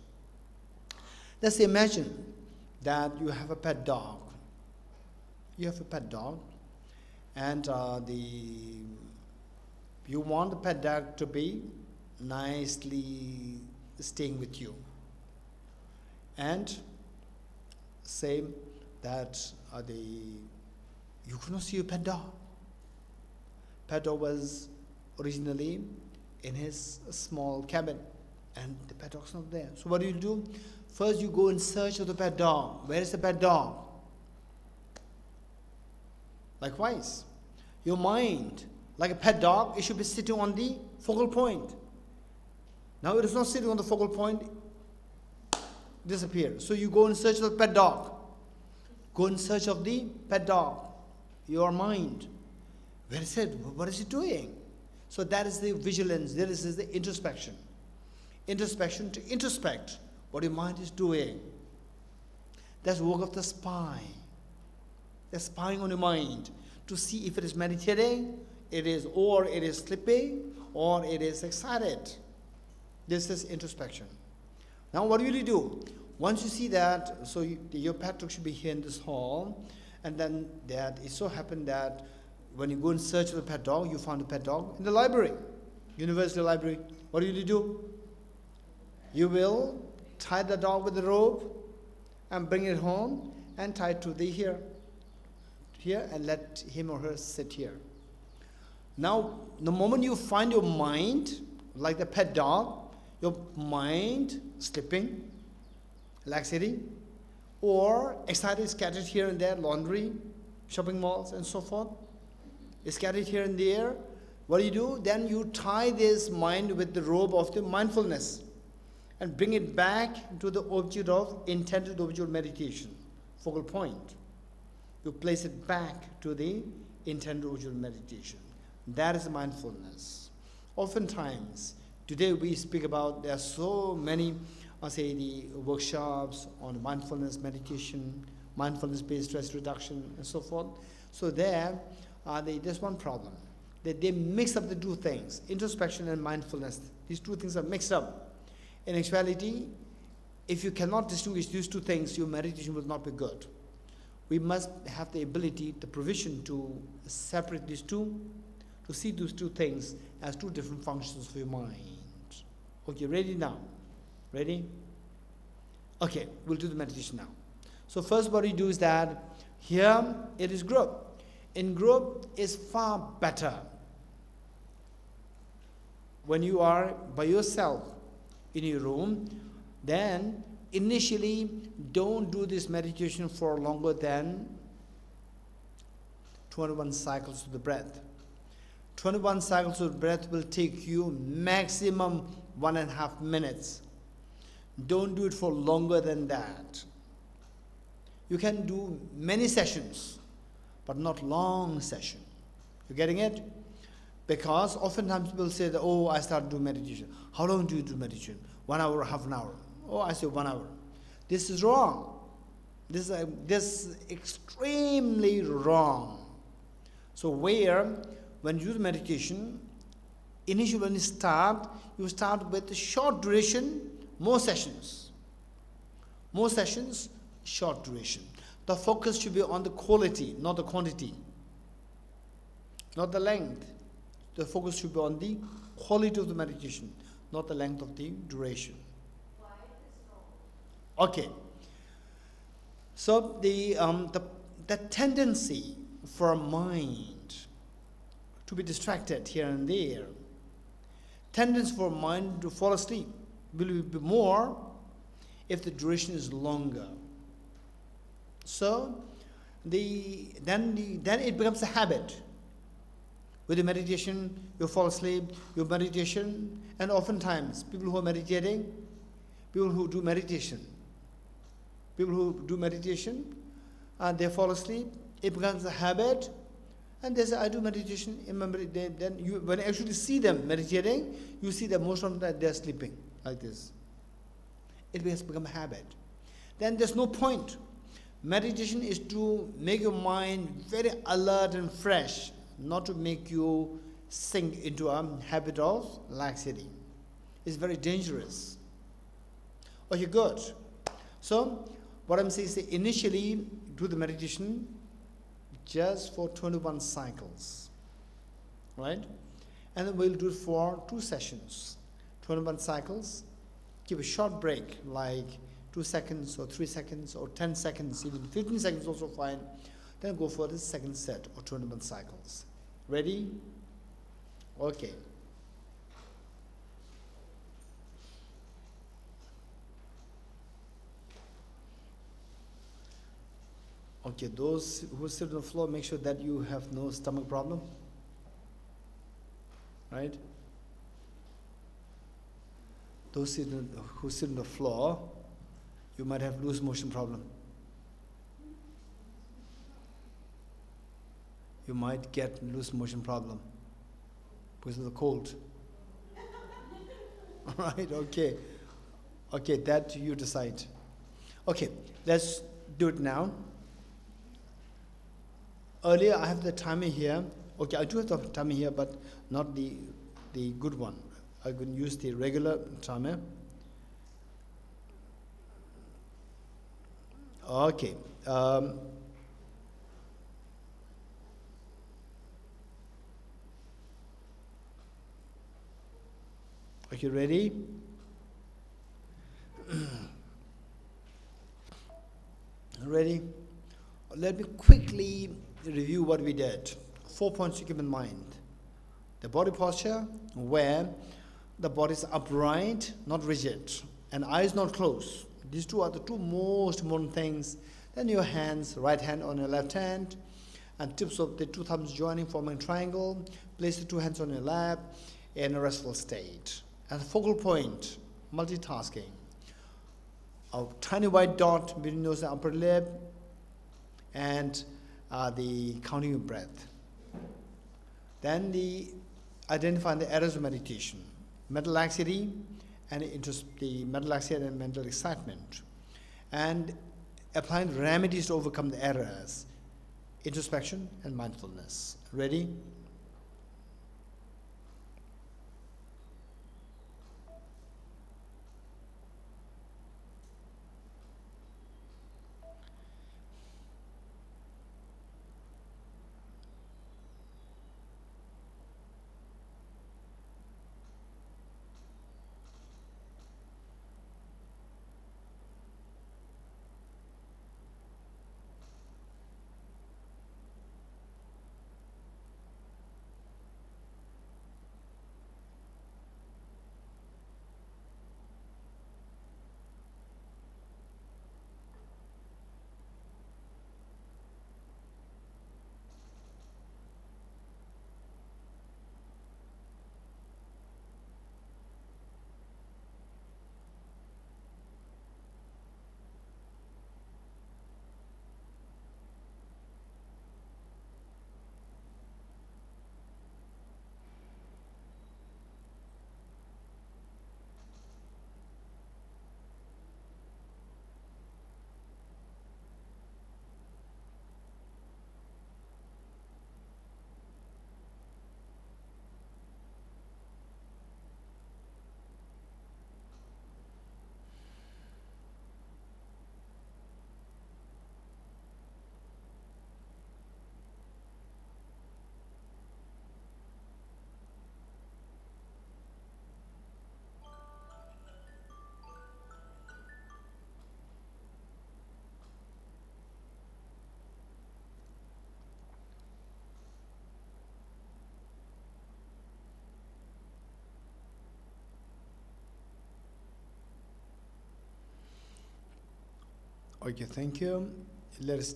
Let's imagine that you have a pet dog. You have a pet dog, and you want the pet dog to be nicely staying with you. And say that you cannot see your pet dog. Pet dog was originally in his small cabin, and the pet dog's not there. So what do? First you go in search of the pet dog. Where is the pet dog? Likewise, your mind, like a pet dog, it should be sitting on the focal point. Now it is not sitting on the focal point, disappear. So you go in search of the pet dog. Go in search of the pet dog. Your mind. Where is it? What is it doing? So that is the vigilance. This is the introspection. Introspection, to introspect what your mind is doing. That's the work of the spy. They're spying on your mind to see if it is meditating, or it is sleeping, or it is excited. This is introspection. Now what do you do? Once you see that, so your pet dog should be here in this hall, and then that it so happened that when you go in search of the pet dog, you found the pet dog in the library, university library. What do? You will tie the dog with the rope and bring it home and tie it to the here, and let him or her sit here. Now, the moment you find your mind, like the pet dog, your mind sleeping, laxity, or excited, scattered here and there, laundry, shopping malls, and so forth, is scattered here and there. What do? Then you tie this mind with the rope of the mindfulness and bring it back to the object of intended object of meditation, focal point. You place it back to the intended object of meditation. That is mindfulness. Oftentimes, today we speak about, there are so many, the workshops on mindfulness meditation, mindfulness-based stress reduction, and so forth. So there's one problem. They mix up the two things, introspection and mindfulness. These two things are mixed up. In actuality, if you cannot distinguish these two things, your meditation will not be good. We must have the ability, the provision to separate these two, to see those two things as two different functions for your mind. Okay, ready now? Ready? Okay, we'll do the meditation now. So first what you do is that here it is group. In group is far better. When you are by yourself in your room, then initially don't do this meditation for longer than 21 cycles of the breath. 21 cycles of breath will take you maximum 1.5 minutes. Don't do it for longer than that. You can do many sessions, but not long session. You getting it? Because oftentimes people say that, oh, I started doing meditation. How long do you do meditation? 1 hour, half an hour. Oh, I say 1 hour. This is wrong. This is extremely wrong. So when you do meditation, initially when you start with short duration, more sessions. More sessions, short duration. The focus should be on the quality, not the quantity. Not the length. The focus should be on the quality of the meditation, not the length of the duration. Why is wrong? Okay. So the tendency for a mind to be distracted here and there. Tendency for mind to fall asleep will be more if the duration is longer. So then it becomes a habit. With the meditation, you fall asleep, your meditation, and oftentimes people who are meditating, people who do meditation, they fall asleep, it becomes a habit, and they say, I do meditation. Then when you actually see them meditating, you see that most of them they're sleeping like this. It has become a habit. Then there's no point. Meditation is to make your mind very alert and fresh, not to make you sink into a habit of laxity. It's very dangerous. Okay, good. So, what I'm saying is initially do the meditation just for 21 cycles, right? And then we'll do it for 2 sessions, 21 cycles. Give a short break, like 2 seconds or 3 seconds or 10 seconds, even 15 seconds also fine. Then go for the second set of 21 cycles. Ready? Okay. Okay, those who sit on the floor, make sure that you have no stomach problem. Right? Those who sit on the floor, you might have loose motion problem. You might get loose motion problem because of the cold. All right, okay. Okay, that you decide. Okay, let's do it now. Earlier I have the timer here. Okay, I do have the timer here, but not the good one. I can use the regular timer. Okay. Are you ready? Ready? Let me quickly review what we did. 4 points to keep in mind. The body posture, where the body is upright, not rigid, and eyes not closed. These two are the two most important things. Then your hands, right hand on your left hand, and tips of the 2 thumbs joining, forming a triangle. Place the 2 hands on your lap in a restful state. And the focal point, multitasking. A tiny white dot between nose and upper lip, and the counting of breath. Then identifying the errors of meditation, mental laxity, and the mental laxity and mental excitement, and applying remedies to overcome the errors, introspection and mindfulness. Ready? Okay, thank you. Let us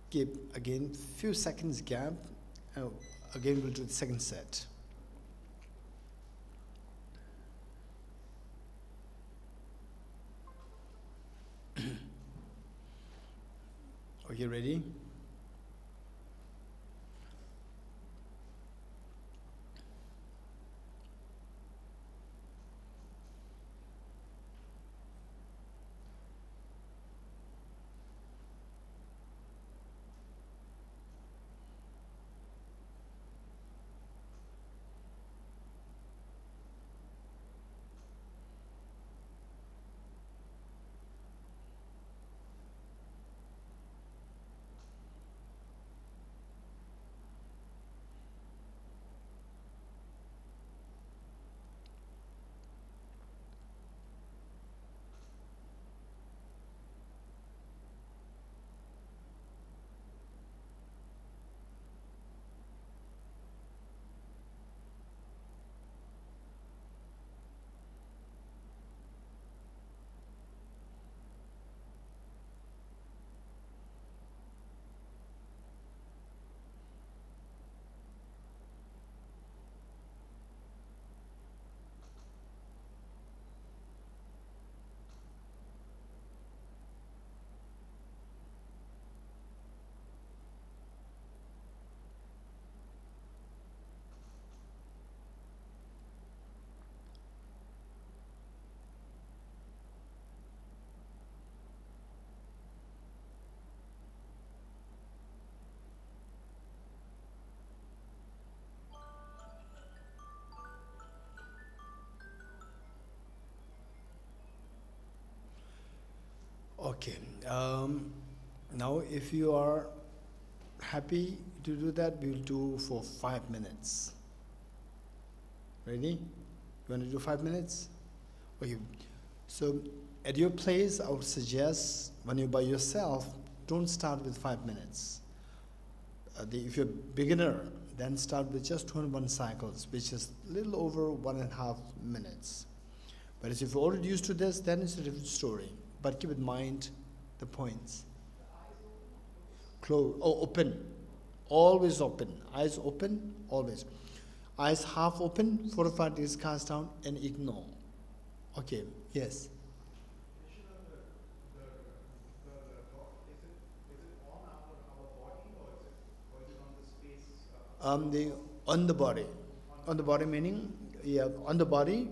keep again few seconds gap. Again, we'll do the second set. Okay, ready? Okay. Now, if you are happy to do that, we'll do for 5 minutes. Ready? You want to do 5 minutes? Okay. So, at your place, I would suggest when you're by yourself, don't start with 5 minutes. If you're a beginner, then start with just 21 cycles, which is a little over 1.5 minutes. But if you're already used to this, then it's a different story. But keep in mind the points. Close. Oh, open. Always open. Eyes open, always. Eyes half open, 4 or 5 days cast down, and ignore. Okay, yes. Is it on our body or is it on the space? On the body. On the body meaning, yeah, on the body,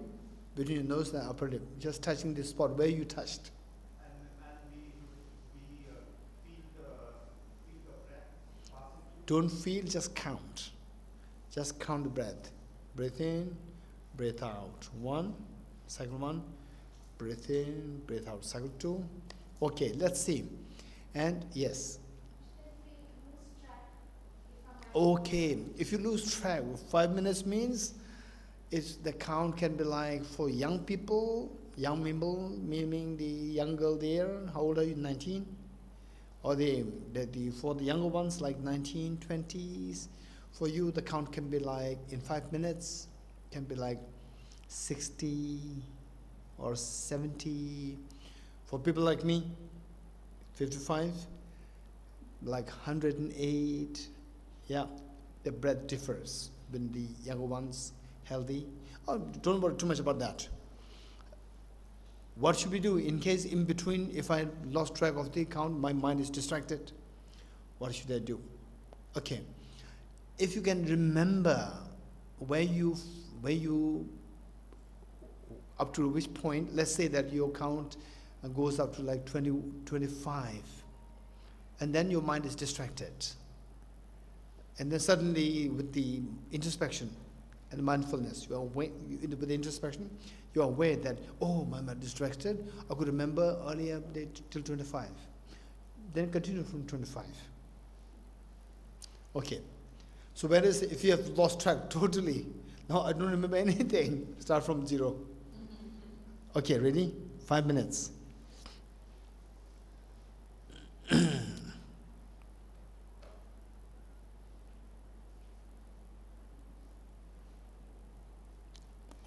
between your nose and the upper lip. Just touching the spot where you touched. And we feel the breath passing through. Don't feel, just count. Just count the breath. Breathe in, breathe out. 1, cycle 1. Breathe in, breathe out. Cycle 2. Okay, let's see. And yes. Okay, if you lose track, 5 minutes means the count can be like for young people, meaning the young girl there. How old are you? 19? Or for the younger ones, like 19, 20s. For you, the count can be like in 5 minutes, can be like 60 or 70. For people like me, 55, like 108. Yeah, the breath differs when the younger ones healthy. Oh, don't worry too much about that. What should we do in case in between, if I lost track of the count, my mind is distracted? What should I do? Okay, if you can remember where you up to which point, let's say that your count goes up to like 20, 25, and then your mind is distracted. And then suddenly with the introspection and mindfulness, you are aware, with the introspection, you are aware that, oh, my mind is distracted. I could remember earlier till 25. Then continue from 25. Okay. So whereas if you have lost track totally, now I don't remember anything, start from 0. Okay, ready? 5 minutes.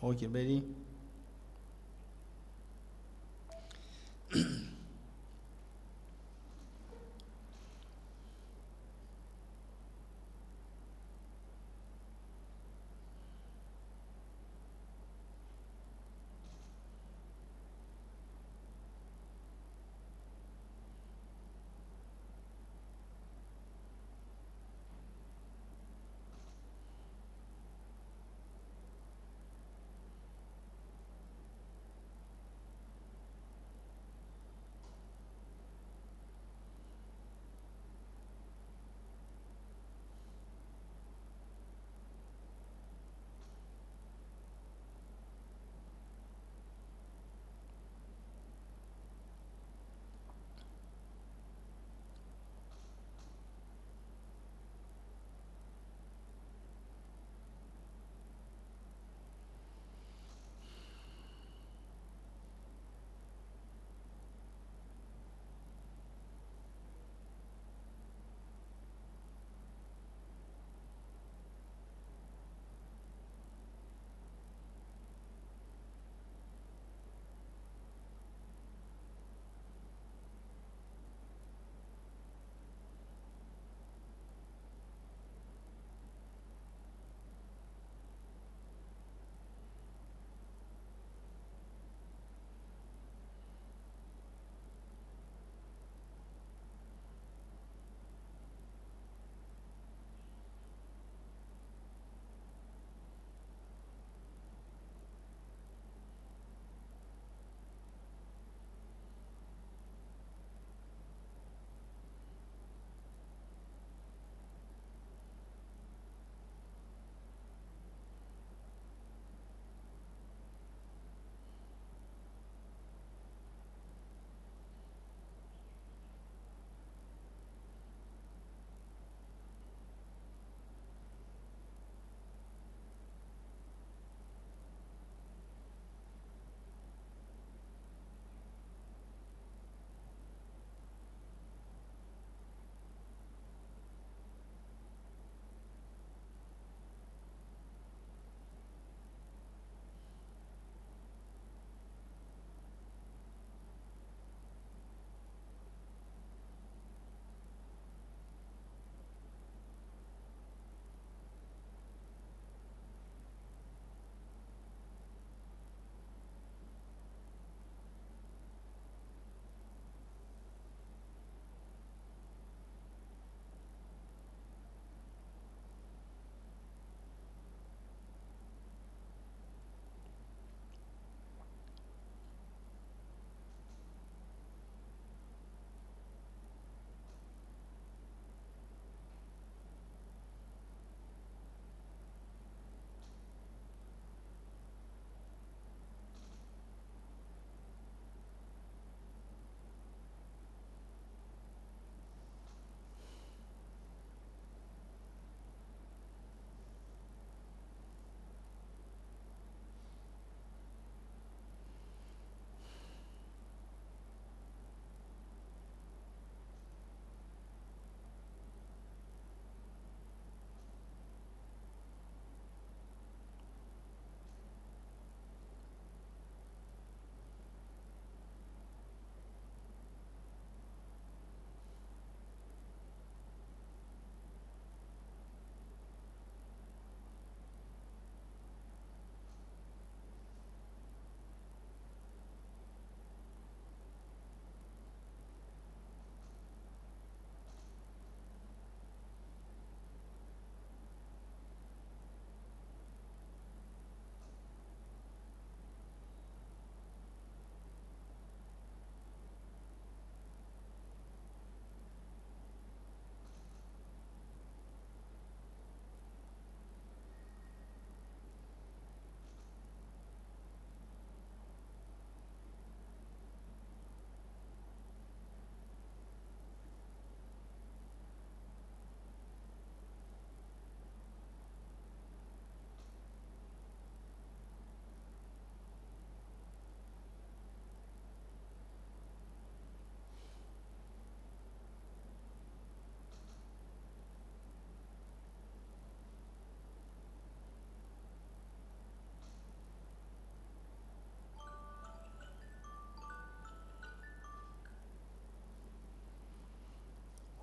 Okay, ready?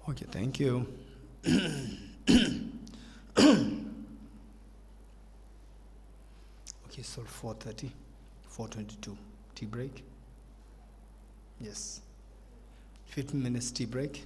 Okay, thank you. Okay, so 4:30, 4:22. Tea break? Yes. 15 minutes tea break.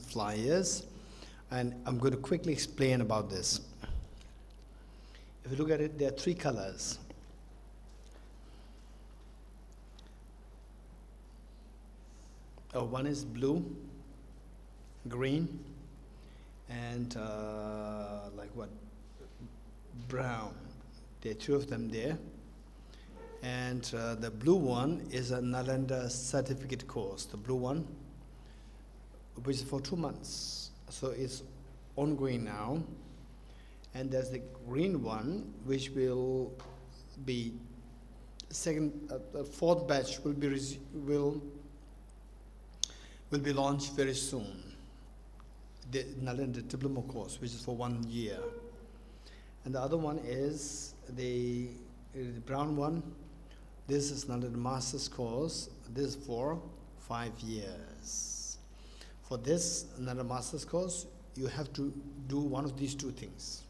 flyers, and I'm going to quickly explain about this. If you look at it, there are 3 colors. One is blue, green, and brown. There are 2 of them there. And the blue one is a Nalanda certificate course, the blue one, which is for 2 months. So it's ongoing now. And there's the green one, which will be fourth batch will be launched very soon. The Nalanda diploma course, which is for 1 year. And the other one is the brown one. This is not a master's course. This is for 5 years. For this, not a master's course, you have to do one of these 2 things.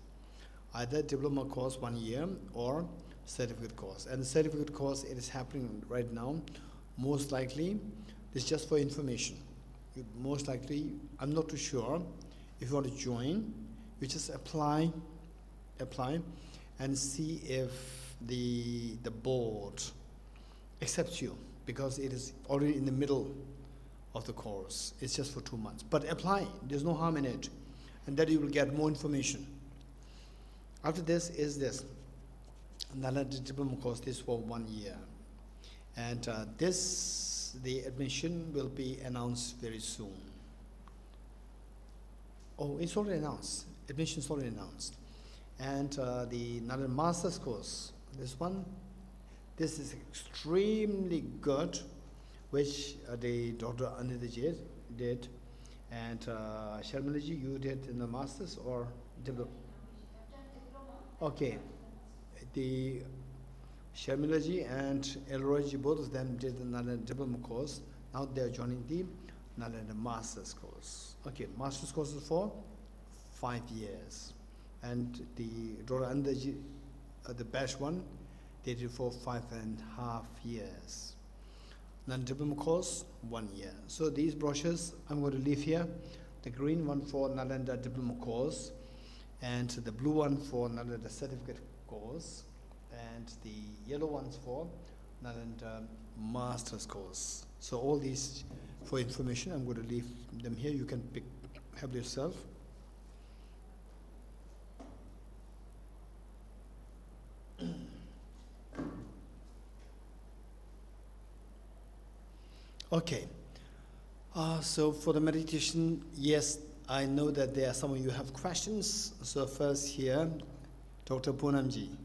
Either diploma course 1 year or certificate course. And the certificate course, it is happening right now. Most likely, it's just for information. Most likely, I'm not too sure. If you want to join, you just apply and see if the board accepts you, because it is already in the middle of the course. It's just for 2 months. But apply, there's no harm in it. And then you will get more information. After this is this. Nalanda diploma course, this for 1 year. And the admission will be announced very soon. Oh, it's already announced. Admission is already announced. And the Nalanda master's course, this is extremely good, which the Dr. Anitaji did. And Sharmilaji, you did in the master's or diploma? Okay. The Sharmilaji and Elroyji, both of them did the Nalanda diploma course. Now they are joining the Nalanda master's course. Okay, master's course is for 5 years. And the Dr. Anitaji, the batch 1, they did for 5.5 years. Non-diploma course, 1 year. So these brochures I'm going to leave here. The green one for Nalanda diploma course, and the blue one for Nalanda certificate course, and the yellow ones for Nalanda master's course. So all these for information, I'm going to leave them here. You can help yourself. Okay, so for the meditation, yes, I know that there are some of you have questions. So first here, Dr. Poonamji. When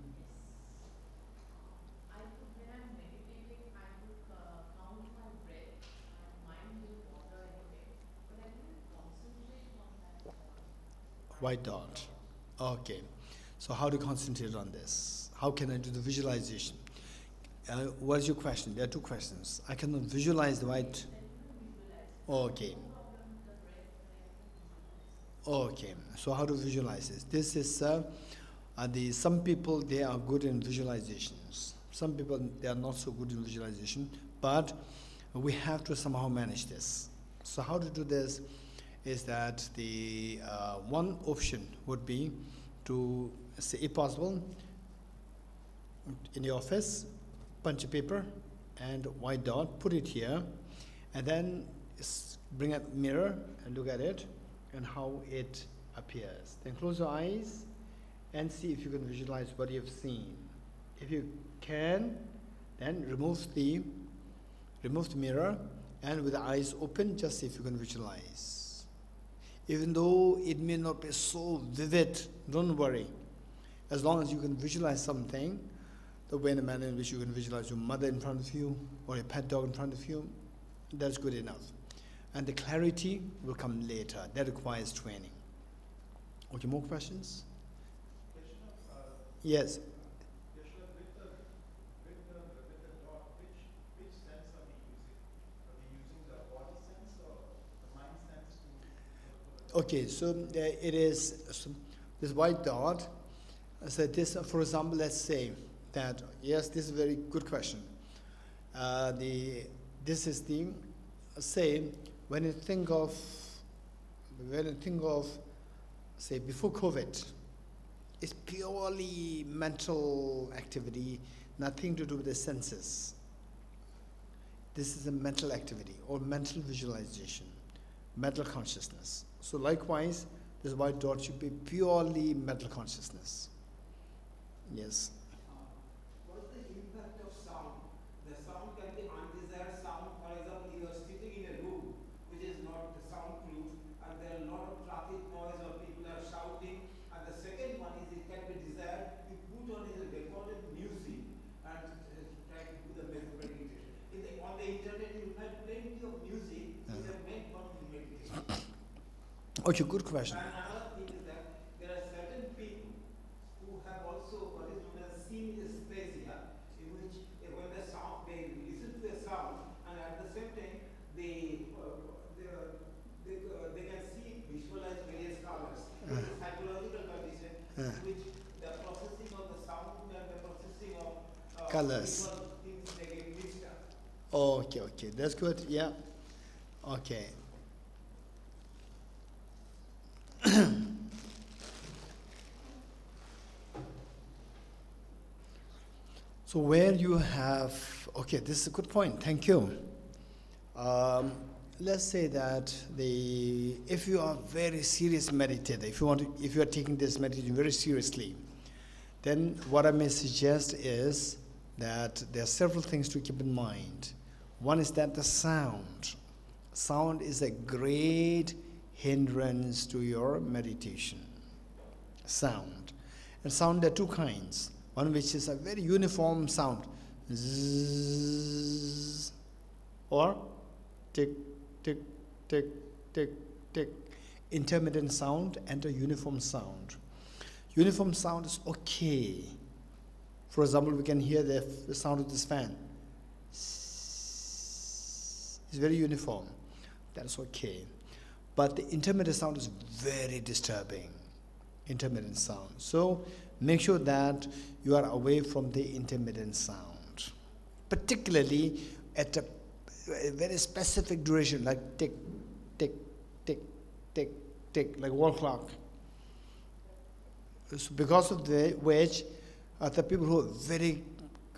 I'm meditating, I would count my breath, and mind will wander anyway, but I couldn't concentrate on that. White dot. Okay, so how to concentrate on this? How can I do the visualization? What's your question? There are 2 questions. I cannot visualize the white. Okay. Okay. So how to visualize this? This is some people, they are good in visualizations. Some people, they are not so good in visualization. But we have to somehow manage this. So how to do this is that the one option would be to say, if possible, in the office, punch a paper and white dot, put it here, and then bring a mirror and look at it and how it appears. Then close your eyes and see if you can visualize what you've seen. If you can, then remove the mirror, and with the eyes open, just see if you can visualize. Even though it may not be so vivid, don't worry. As long as you can visualize something, the way in a manner in which you can visualize your mother in front of you or your pet dog in front of you, that's good enough. And the clarity will come later. That requires training. Okay, more questions? Yes. With the dot, which sense are we using? Are we using the body sense or the mind sense to? Okay, so it is this white dot. So this, for example, let's say that, yes, this is a very good question. This is the, say, when you think of when you think of, say, before COVID, it's purely mental activity, nothing to do with the senses. This is a mental activity or mental visualization, mental consciousness. So likewise, this is why Dorji should be purely mental consciousness. Yes. What is the impact of sound? The sound can be undesired sound. For example, you are sitting in a room which is not soundproof, and there are a lot of traffic noise or people are shouting. And the second one is it can be desired. You put on a recorded music and try to do the meditation. On the internet, you have plenty of music which are meant for meditation. Okay, good question. And another thing is that there are certain people who have also what is known as synesthesia, in which when the sound, they listen to a sound, and at the same time they can see, visualize various colors. It's a psychological condition in which the processing of the sound and the processing of Colors. visual things they get mixed up. Okay, that's good. Yeah. Okay. So where you have, okay, this is a good point. Thank you. Let's say that if you are very serious meditator, if you are taking this meditation very seriously, then what I may suggest is that there are several things to keep in mind. One is that the sound is a great hindrance to your meditation. Sound. And sound, there are two kinds. One which is a very uniform sound, zzz, or tick, tick, tick, tick, tick. Intermittent sound and a uniform sound. Uniform sound is okay. For example, we can hear the sound of this fan. It's very uniform. That's okay. But the intermittent sound is very disturbing. Intermittent sound. So make sure that you are away from the intermittent sound, particularly at a very specific duration, like tick, tick, tick, tick, tick, like wall clock. So because of which, the people who are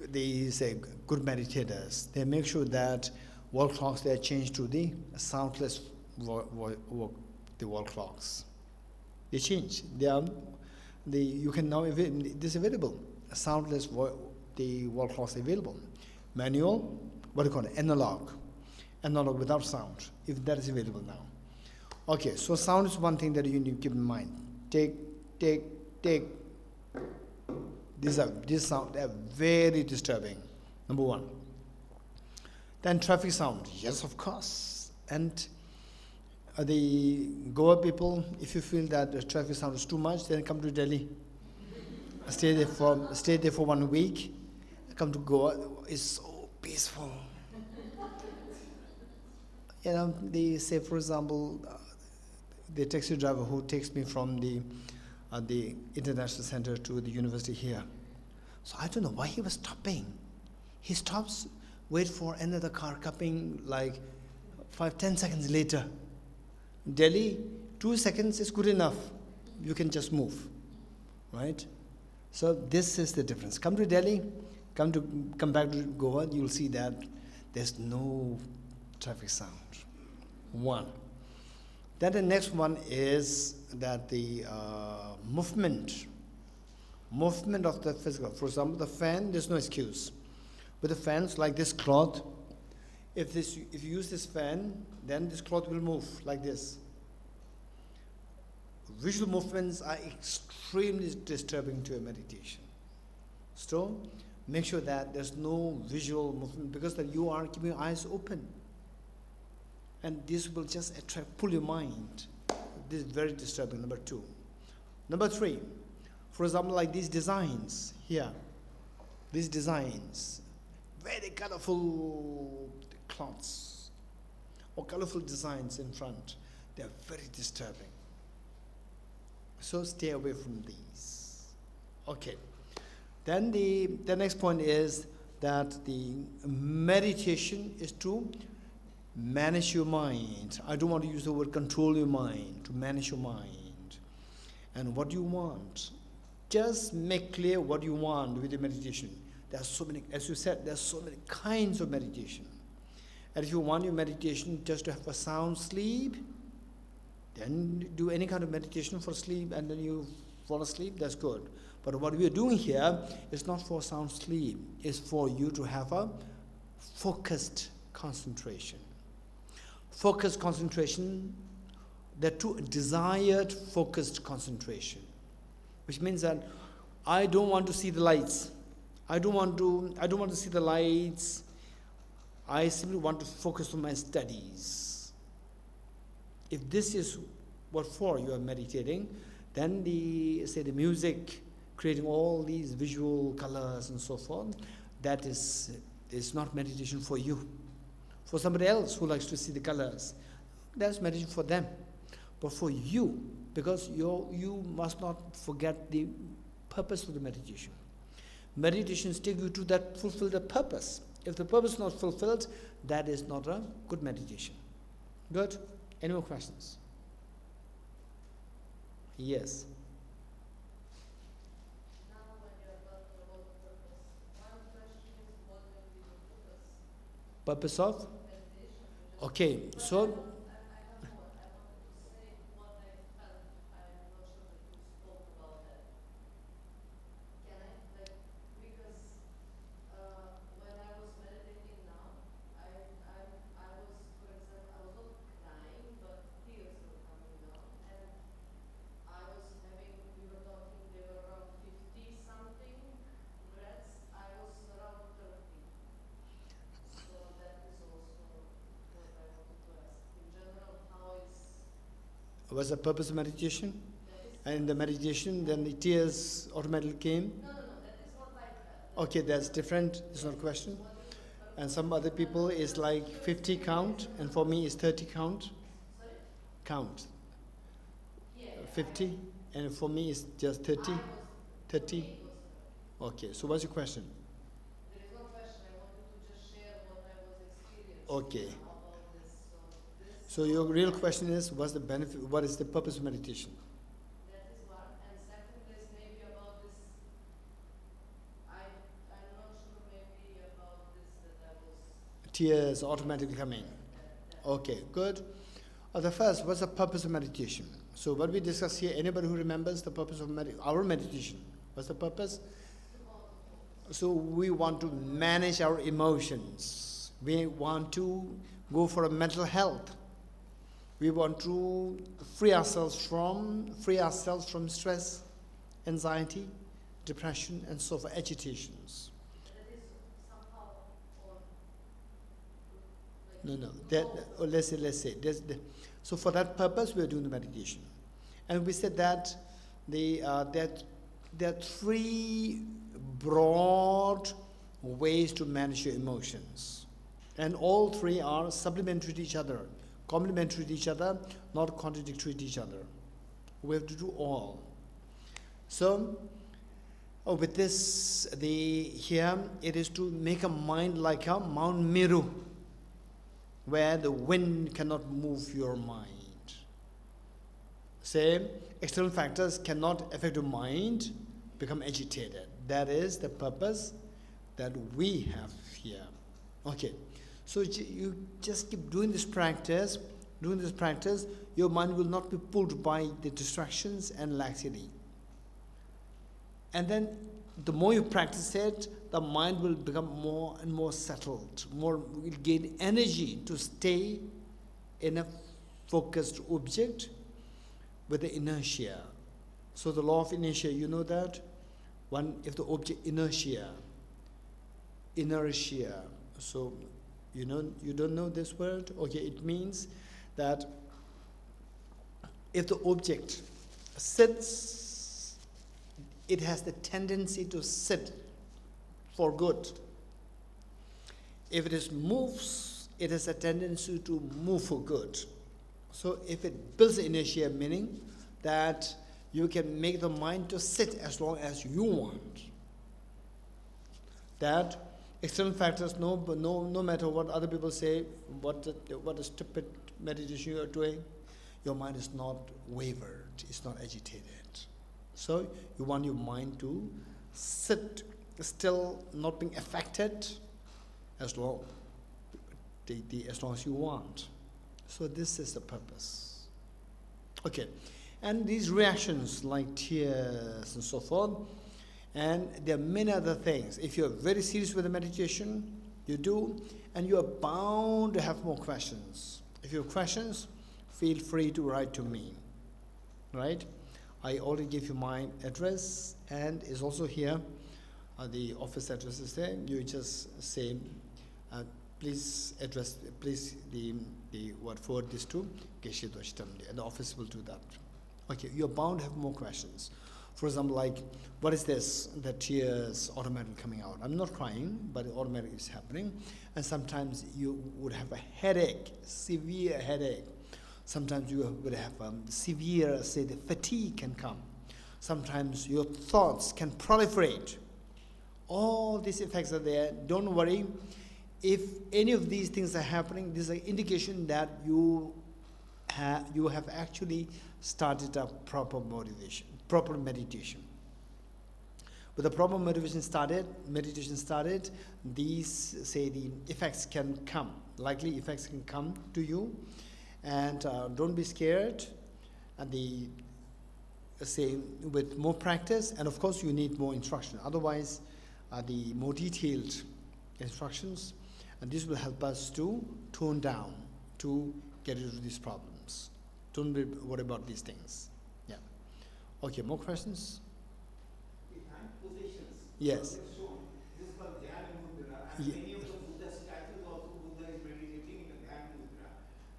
they say good meditators, they make sure that wall clocks, they are changed to the soundless the wall clocks. They change. You can now this is available. Soundless the wall clocks available. Manual, what do you call it? Analog without sound. If that is available now. Okay, so sound is one thing that you need to keep in mind. Tick, tick, tick. These sound are very disturbing. Number one. Then traffic sound. Yes, of course. And the Goa people, if you feel that the traffic sound is too much, then come to Delhi. Stay there for 1 week. Come to Goa. It's so peaceful. They say, for example, the taxi driver who takes me from the international center to the university here. So I don't know why he was stopping. He stops, wait for another car coming like 5-10 seconds later. Delhi, 2 seconds is good enough. You can just move, right? So this is the difference. Come to Delhi, come back to Goa, you'll see that there's no traffic sound. One. Then the next one is that the movement of the physical. For example, the fan, there's no excuse. With the fans like this cloth, if you use this fan, then this cloth will move like this. Visual movements are extremely disturbing to a meditation. So make sure that there's no visual movement because that you are keeping your eyes open. And this will just pull your mind. This is very disturbing, number 2. Number 3, for example, like these designs here. These designs, very colorful cloths or colorful designs in front. They're very disturbing. So stay away from these. Okay. Then the next point is that the meditation is to manage your mind. I don't want to use the word control your mind, to manage your mind. And what you want. Just make clear what you want with your meditation. There are so many, as you said, there are so many kinds of meditation. And if you want your meditation just to have a sound sleep, then do any kind of meditation for sleep and then you fall asleep, that's good. But what we are doing here is not for sound sleep, it's for you to have a focused concentration. Focused concentration, the two desired focused concentration, which means that I don't want to see the lights. I don't want to see the lights. I simply want to focus on my studies. If this is what for you are meditating, then the music, creating all these visual colors and so forth, that is not meditation for you. For somebody else who likes to see the colors, that's meditation for them. But for you, because you must not forget the purpose of the meditation. Meditations take you to that fulfill the purpose. If the purpose is not fulfilled, that is not a good meditation. Good? Any more questions? Yes. Now when you're talking about purpose, one question is what will be the purpose? Purpose of? Meditation. Okay, so I have more. I wanted to say what I felt. I'm not sure that you spoke about that. Can I? Because when I was meditating now, I was, for example, I was not crying, but tears were coming down, and I was having, we were talking, they were around 50 something breaths. I was around 30. So that is also what I wanted to ask. In general, how is what's the purpose of meditation? that is? And in the meditation, then the tears automatically came. No, that is what I felt. Okay, that's different. It's not a question. And some other people is like 50 count, and for me is 30 count. Sorry? Count. Yeah. 50, and for me it's just 30. 30. It was, Okay, so what's your question? there is no question. I wanted to just share what I was experiencing Okay. about this. So your real question is, what's the benefit? What is the purpose of meditation? That is one. And second is maybe about this. I'm not sure maybe about this that I was. Tears automatically coming. Okay, good. The first, what's the purpose of meditation? So what we discuss here, anybody who remembers the purpose of our meditation? What's the purpose? So we want to manage our emotions. We want to go for a mental health. We want to free ourselves from stress, anxiety, depression, and so forth, agitations. That is somehow on. No. Let's say. So for that purpose, we are doing the meditation, and we said that there are three broad ways to manage your emotions, and all three are supplementary to each other, complementary to each other, not contradictory to each other. We have to do all. So, with this, here it is to make a mind like a Mount Meru, where the wind cannot move your mind. Say, external factors cannot affect your mind, become agitated. That is the purpose that we have here. Okay, so you just keep doing this practice, your mind will not be pulled by the distractions and laxity. And then the more you practice it, the mind will become more and more settled, will gain energy to stay in a focused object with the inertia. So the law of inertia, you know that? If the object inertia, so you don't know this word? Okay, it means that if the object sits, it has the tendency to sit for good. If it moves, it has a tendency to move for good. So if it builds the inertia, meaning that you can make the mind to sit as long as you want. That External factors, no matter what other people say, what a stupid meditation you are doing, your mind is not wavered, it's not agitated. So you want your mind to sit still, not being affected, as long as you want. So this is the purpose. Okay, and these reactions like tears and so forth, and there are many other things. If you're very serious with the meditation, you do, and you are bound to have more questions. If you have questions, feel free to write to me, right? I already gave you my address, and it's also here. The office address is there. You just say, please forward this to Geshe Dorji, and the office will do that. Okay, you're bound to have more questions. For example, like, what is this? The tears automatically coming out. I'm not crying, but it automatically is happening. And sometimes you would have a headache, severe headache. Sometimes you would have severe, say, the fatigue can come. Sometimes your thoughts can proliferate. All these effects are there. Don't worry. If any of these things are happening, this is an indication that you have actually started a proper meditation. With the proper meditation started, these, say, the effects can come. Likely effects can come to you, and don't be scared. And with more practice, and of course you need more instruction. Otherwise, the more detailed instructions, and this will help us to tone down, to get rid of these problems. Don't be worried about these things. Yeah. Okay, more questions? The hand positions. Yes. Shown. This is called Dhyana Mudra, and Yeah. many of the Buddha statues also Buddha is meditating in the Dhyana Mudra.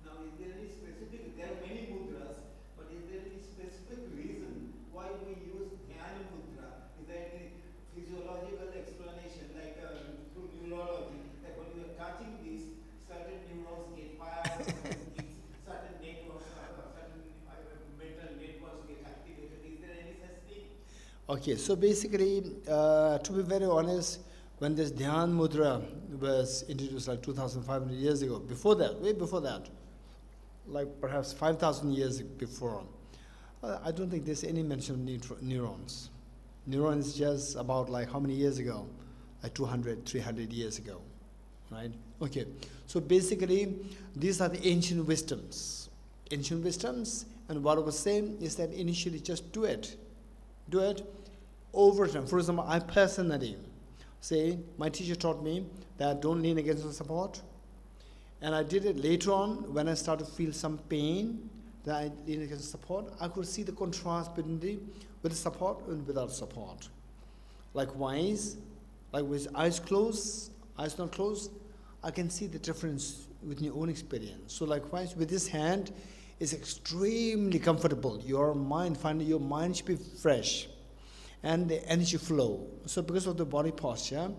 Now, is there any specific, there are many mudras, but is there any specific reason why we use Dhyana Mudra? Is there any physiological explanation, like through neurology, that when you are touching these, certain neurons get fired, certain networks, certain mental networks get activated? Is there any such thing? Okay, so basically, to be very honest, when this Dhyan Mudra was introduced like 2,500 years ago, before that, way before that, like perhaps 5,000 years before, I don't think there's any mention of neurons. Neurons just about like how many years ago? Like 200, 300 years ago, right? Okay, so basically, these are the ancient wisdoms. Ancient wisdoms, and what I was saying is that initially just do it. Do it over time. For example, I personally say, my teacher taught me that don't lean against the support. And I did it later on when I started to feel some pain, that I leaned against the support. I could see the contrast between with the support and without support. Likewise, like with eyes closed, eyes not closed, I can see the difference with your own experience. So likewise, with this hand, it's extremely comfortable. Your mind should be fresh, and the energy flow. So because of the body posture,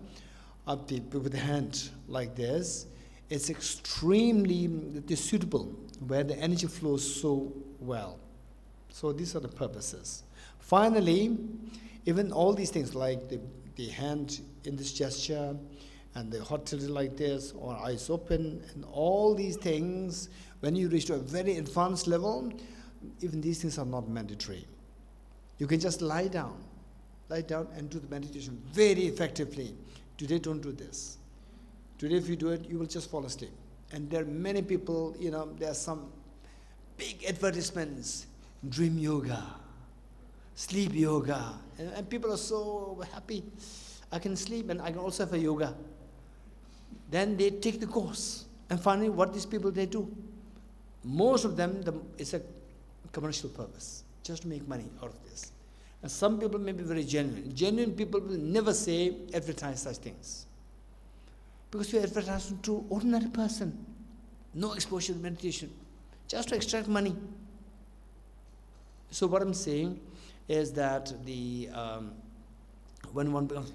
with the hand like this, it's extremely suitable, where the energy flows so well. So these are the purposes. Finally, even all these things like the hand in this gesture, and the heart tilted like this, or eyes open, and all these things, when you reach to a very advanced level, even these things are not mandatory. You can just lie down and do the meditation very effectively. Today, don't do this. Today, if you do it, you will just fall asleep. And there are many people, there are some big advertisements, dream yoga, sleep yoga, and people are so happy. I can sleep and I can also have a yoga. Then they take the course, and finally what these people, they do. Most of them, it's a commercial purpose, just to make money out of this. And some people may be very genuine. Genuine people will never advertise such things. Because you advertise to ordinary person, no exposure to meditation, just to extract money. So what I'm saying is that when one becomes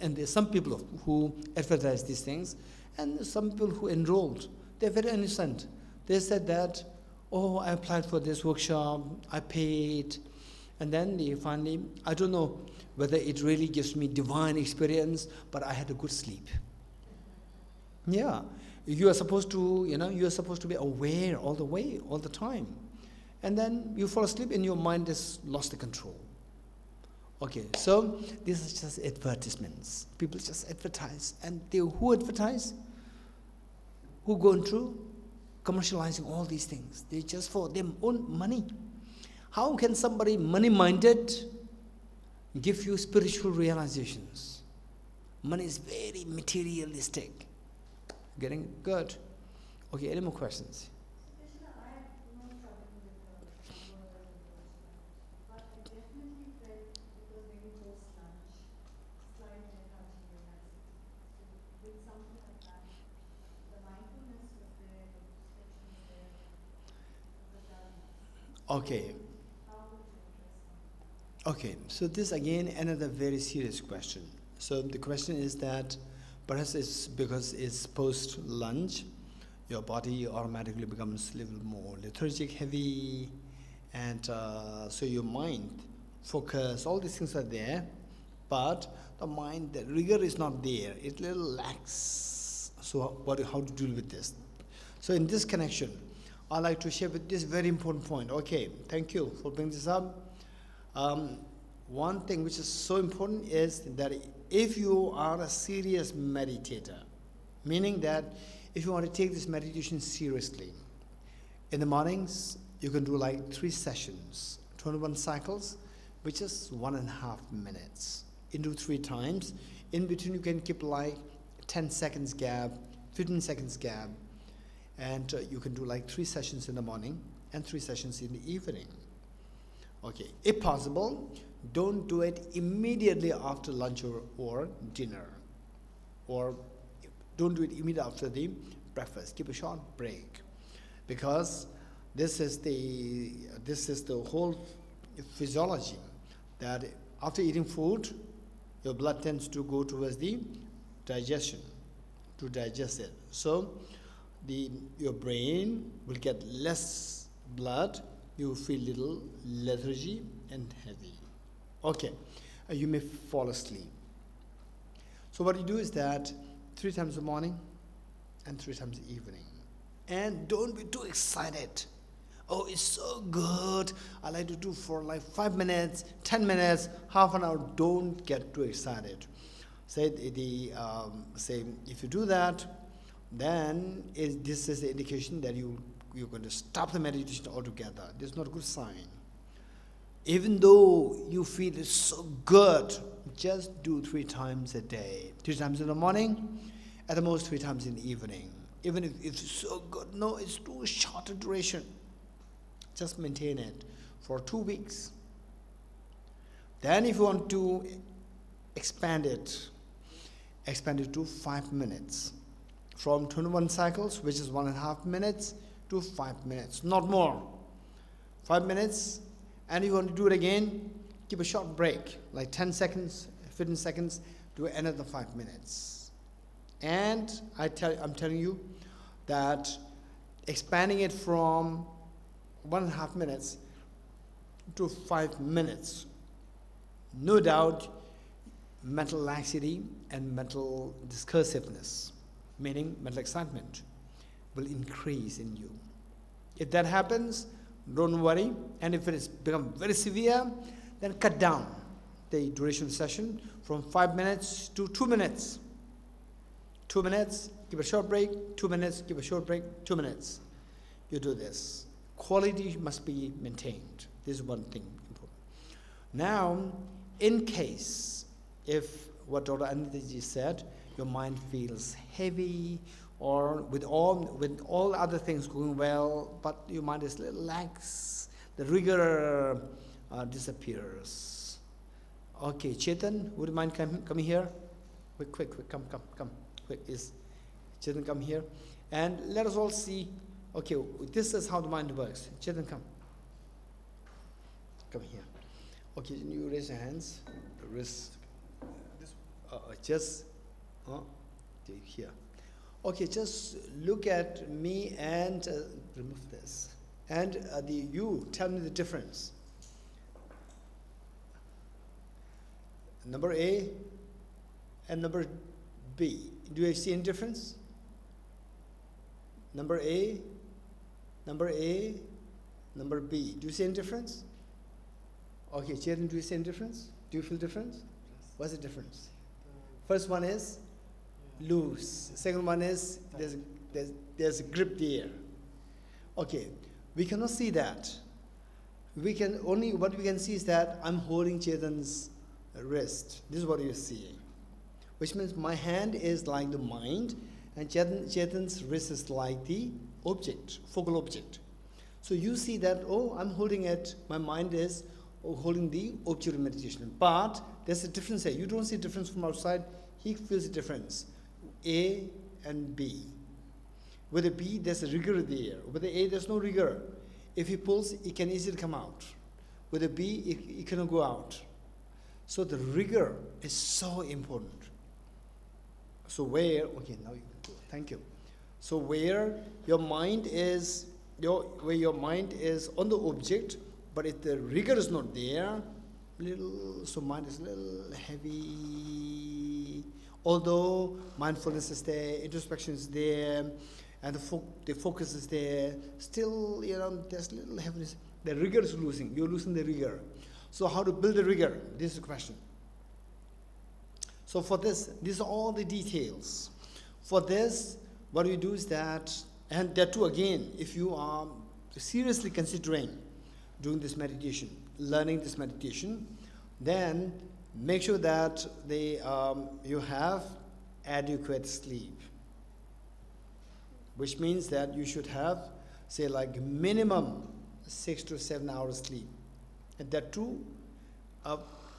and there's some people who advertise these things, and some people who enrolled, they're very innocent. They said that, oh, I applied for this workshop, I paid, and then they finally, I don't know whether it really gives me divine experience, but I had a good sleep. Yeah, you are supposed to, you are supposed to be aware all the way, all the time. And then you fall asleep and your mind has lost the control. Okay, so this is just advertisements. People just advertise. And who advertise? Who going through? Commercializing all these things. They just for their own money. How can somebody money-minded give you spiritual realizations? Money is very materialistic. Getting it? Good. Okay, any more questions? Krishna, I have no trouble with some word but I definitely felt it was maybe post-lunch, slight lethargy, relaxing. So with something like that, the mindfulness was there, the introspection was there, the dullness. Okay. How would you address that? Okay, so this again another very serious question. So the question is that perhaps it's because it's post-lunch, your body automatically becomes a little more lethargic, heavy, and so your mind, focus, all these things are there, but the mind, the rigor is not there. It's a little lax. So how to deal with this? So in this connection, I'd like to share with this very important point. Okay, thank you for bringing this up. One thing which is so important is that if you are a serious meditator, meaning that if you want to take this meditation seriously, in the mornings you can do like 3 sessions, 21 cycles, which is 1.5 minutes, into 3 times. In between you can keep like 10 seconds gap, 15 seconds gap, and you can do like 3 sessions in the morning and 3 sessions in the evening. Okay, if possible, don't do it immediately after lunch or dinner, or don't do it immediately after the breakfast. Keep a short break, because this is the whole physiology that after eating food, your blood tends to go towards the digestion, to digest it. So your brain will get less blood. You feel little lethargy and heavy. Okay, you may fall asleep. So what you do is that 3 times in the morning and 3 times in the evening. And don't be too excited. Oh, it's so good. I like to do for like 5 minutes, 10 minutes, half an hour. Don't get too excited. Say if you do that, then this is the indication that you're going to stop the meditation altogether. This is not a good sign. Even though you feel it's so good, just do 3 times a day. 3 times in the morning, at the most 3 times in the evening. Even if it's so good, no, it's too short a duration. Just maintain it for 2 weeks. Then if you want to expand it to 5 minutes. From 21 cycles, which is 1.5 minutes, to 5 minutes, not more. 5 minutes, and you want to do it again, keep a short break, like 10 seconds, 15 seconds, do another 5 minutes. And I'm telling you that expanding it from 1.5 minutes to 5 minutes, no doubt mental laxity and mental discursiveness, meaning mental excitement, will increase in you. If that happens, don't worry. And if it has become very severe, then cut down the duration of the session from 5 minutes to 2 minutes. 2 minutes, give a short break, 2 minutes, give a short break, 2 minutes. You do this. Quality must be maintained. This is one thing important. Now, in case, if what Dr. Anitaji said, your mind feels heavy, or with all other things going well, but your mind is a little lax, the rigor disappears. Okay, Chetan, would you mind coming here? Quick, come. Quick, is Chetan, come here. And let us all see, okay, this is how the mind works. Chetan, come. Come here. Okay, you raise your hands. Just here. Okay, just look at me and remove this. And you tell me the difference. Number A and number B. Do you see any difference? Number A, number A, number B. Do you see any difference? Okay, Chetan, do you see any difference? Do you feel difference? What's the difference? First one is loose. Second one is there's a grip there. Okay, we cannot see that. We can only, what we can see is that I'm holding Chetan's wrist. This is what you're seeing. Which means my hand is like the mind and Chetan's wrist is like the object, focal object. So you see that, oh, I'm holding it, my mind is holding the object of meditation. But there's a difference here. You don't see a difference from outside. He feels a difference. A and B. With a B, there's a rigor there. With the A, there's no rigor. If he pulls, it can easily come out. With a B, it cannot go out. So the rigor is so important. So where, okay, now you can go. Thank you. So where your mind is, where your mind is on the object, but if the rigor is not there, so mind is a little heavy. Although mindfulness is there, introspection is there, and the focus is there, still, there's a little heaviness. The rigor is losing. You're losing the rigor. So how to build the rigor? This is the question. So for this, these are all the details. For this, what we do is that, and that too again, if you are seriously considering doing this meditation, learning this meditation, then make sure that you have adequate sleep. Which means that you should have, say, like minimum 6 to 7 hours sleep. And that too,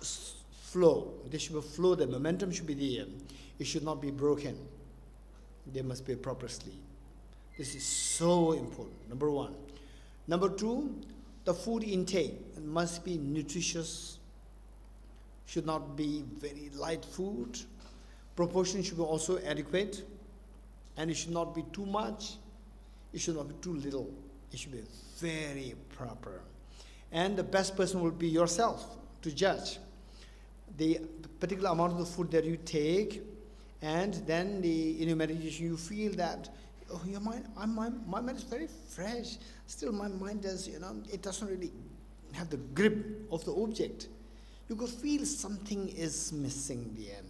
flow. There should be flow, the momentum should be there. It should not be broken. There must be a proper sleep. This is so important, number one. Number two, the food intake must be nutritious, should not be very light food. Proportion should be also adequate. And it should not be too much, it should not be too little. It should be very proper. And the best person will be yourself to judge the particular amount of the food that you take, and then in your meditation you feel that, oh, your mind, my mind is very fresh. Still my mind does, it doesn't really have the grip of the object. You could feel something is missing there.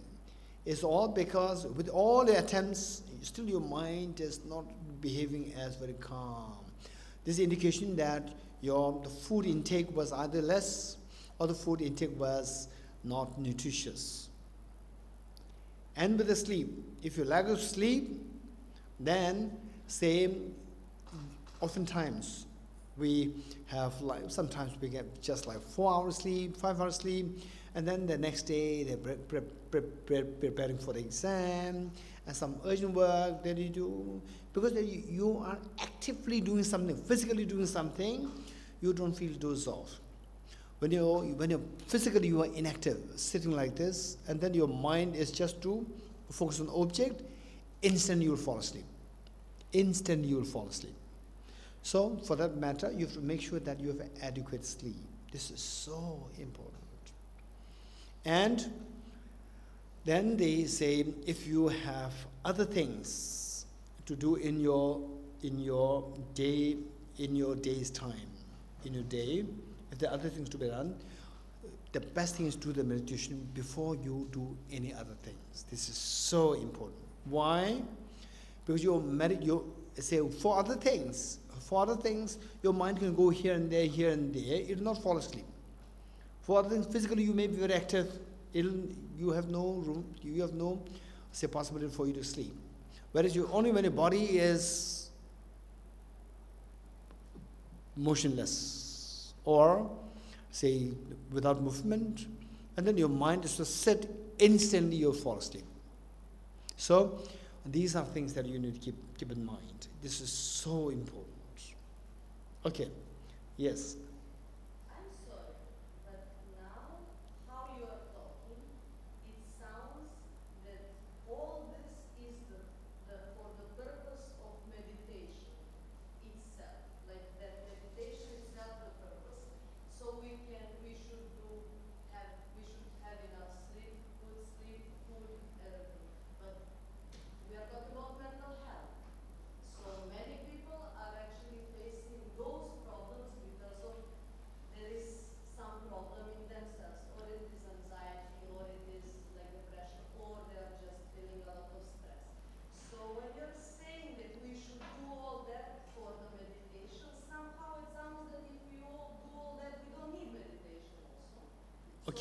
It's all because with all the attempts, still your mind is not behaving as very calm. This is indication that the food intake was either less or the food intake was not nutritious. And with the sleep, if you lack of sleep, then oftentimes we have sometimes we get just like 4 hours sleep, 5 hours sleep, and then the next day they're preparing for the exam and some urgent work that you do. Because you are actively doing something, physically doing something, you don't feel dozed off. When you're physically you are inactive, sitting like this, and then your mind is just to focus on the object, instantly you will fall asleep. Instantly you will fall asleep. So for that matter, you have to make sure that you have adequate sleep. This is so important. And then they say, if you have other things to do in your day's time, in your day, if there are other things to be done, the best thing is to do the meditation before you do any other things. This is so important. Why? Because for other things, your mind can go here and there, it will not fall asleep. For other things, physically you may be very active, you have no room, you have no possibility for you to sleep. Whereas only when your body is motionless or say without movement, and then your mind is to sit, instantly you'll fall asleep. So these are things that you need to keep in mind. This is so important. Okay, yes. I'm sorry, but now how you are talking, it sounds that all this is for the purpose of meditation itself, like that meditation itself the purpose. So we should have enough sleep, good sleep, food, everything. But we are talking about mental health. So medication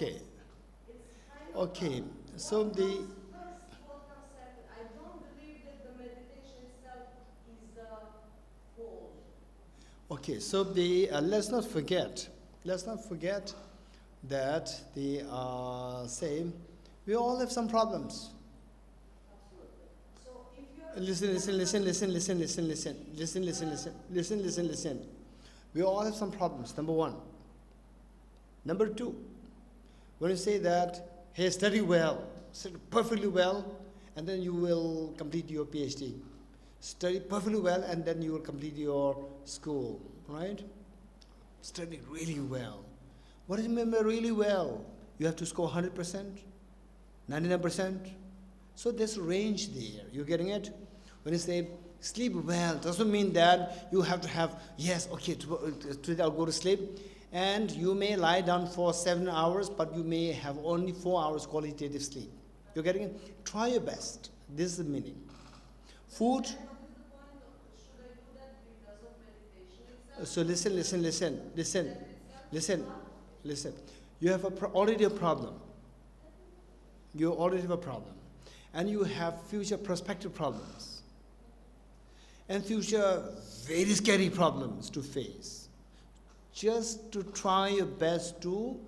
Okay. It's kind of Okay. So what the comes first, what comes second. I don't believe that the meditation itself is the goal. okay. So the let's not forget that the same. We all have some problems. Absolutely. So if you're Listen. We all have some problems, number one. Number two, when you say that, hey, study well, study perfectly well, and then you will complete your PhD. Study perfectly well, and then you will complete your school, right? Study really well. What do you mean by really well? You have to score 100%, 99%. So there's a range there. You're getting it? When you say sleep well, doesn't mean that you have to have, yes, okay, today I'll go to sleep. And you may lie down for 7 hours, but you may have only 4 hours qualitative sleep. You're getting it? Try your best. This is the meaning. Food. What is the point of, should I do that because of meditation itself? So listen. You have already a problem. You already have a problem. And you have future prospective problems. And future very scary problems to face. Just to try your best to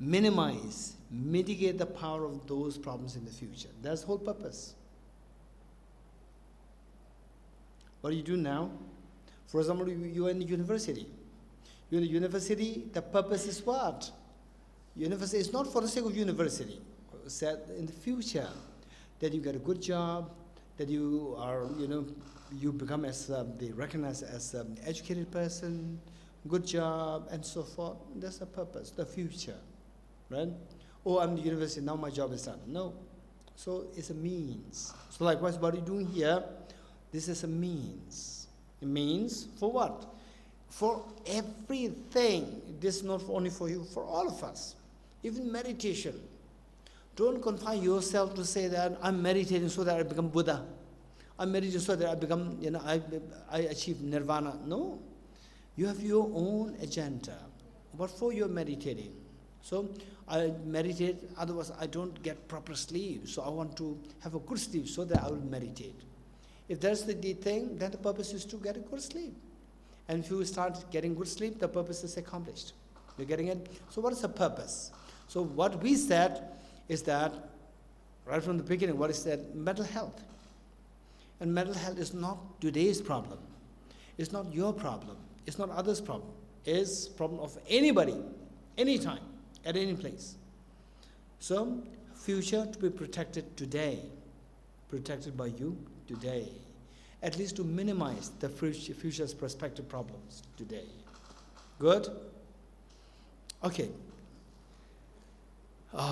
mitigate the power of those problems in the future. That's the whole purpose. What do you do now? For example, you are in the university. You're in the university, the purpose is what? University is not for the sake of university. Said in the future that you get a good job, that you are, you become recognized as an educated person, good job, and so forth. That's the purpose, the future, right? Oh, I'm in the university, now my job is done. No. So it's a means. So likewise, what are you doing here? This is a means. A means for what? For everything. This is not only for you, for all of us. Even meditation. Don't confine yourself to say that I'm meditating so that I become Buddha. I'm meditating so that I become, I achieve nirvana. No. You have your own agenda. What for you're meditating? So I meditate, otherwise I don't get proper sleep. So I want to have a good sleep so that I will meditate. If that's the thing, then the purpose is to get a good sleep. And if you start getting good sleep, the purpose is accomplished. You're getting it? So what is the purpose? So what we said is that, right from the beginning, what is that? Mental health. And mental health is not today's problem. It's not your problem. It's not others' problem. It's problem of anybody, anytime, at any place. So, future to be protected today, protected by you today, at least to minimize the future's prospective problems today. Good? Okay.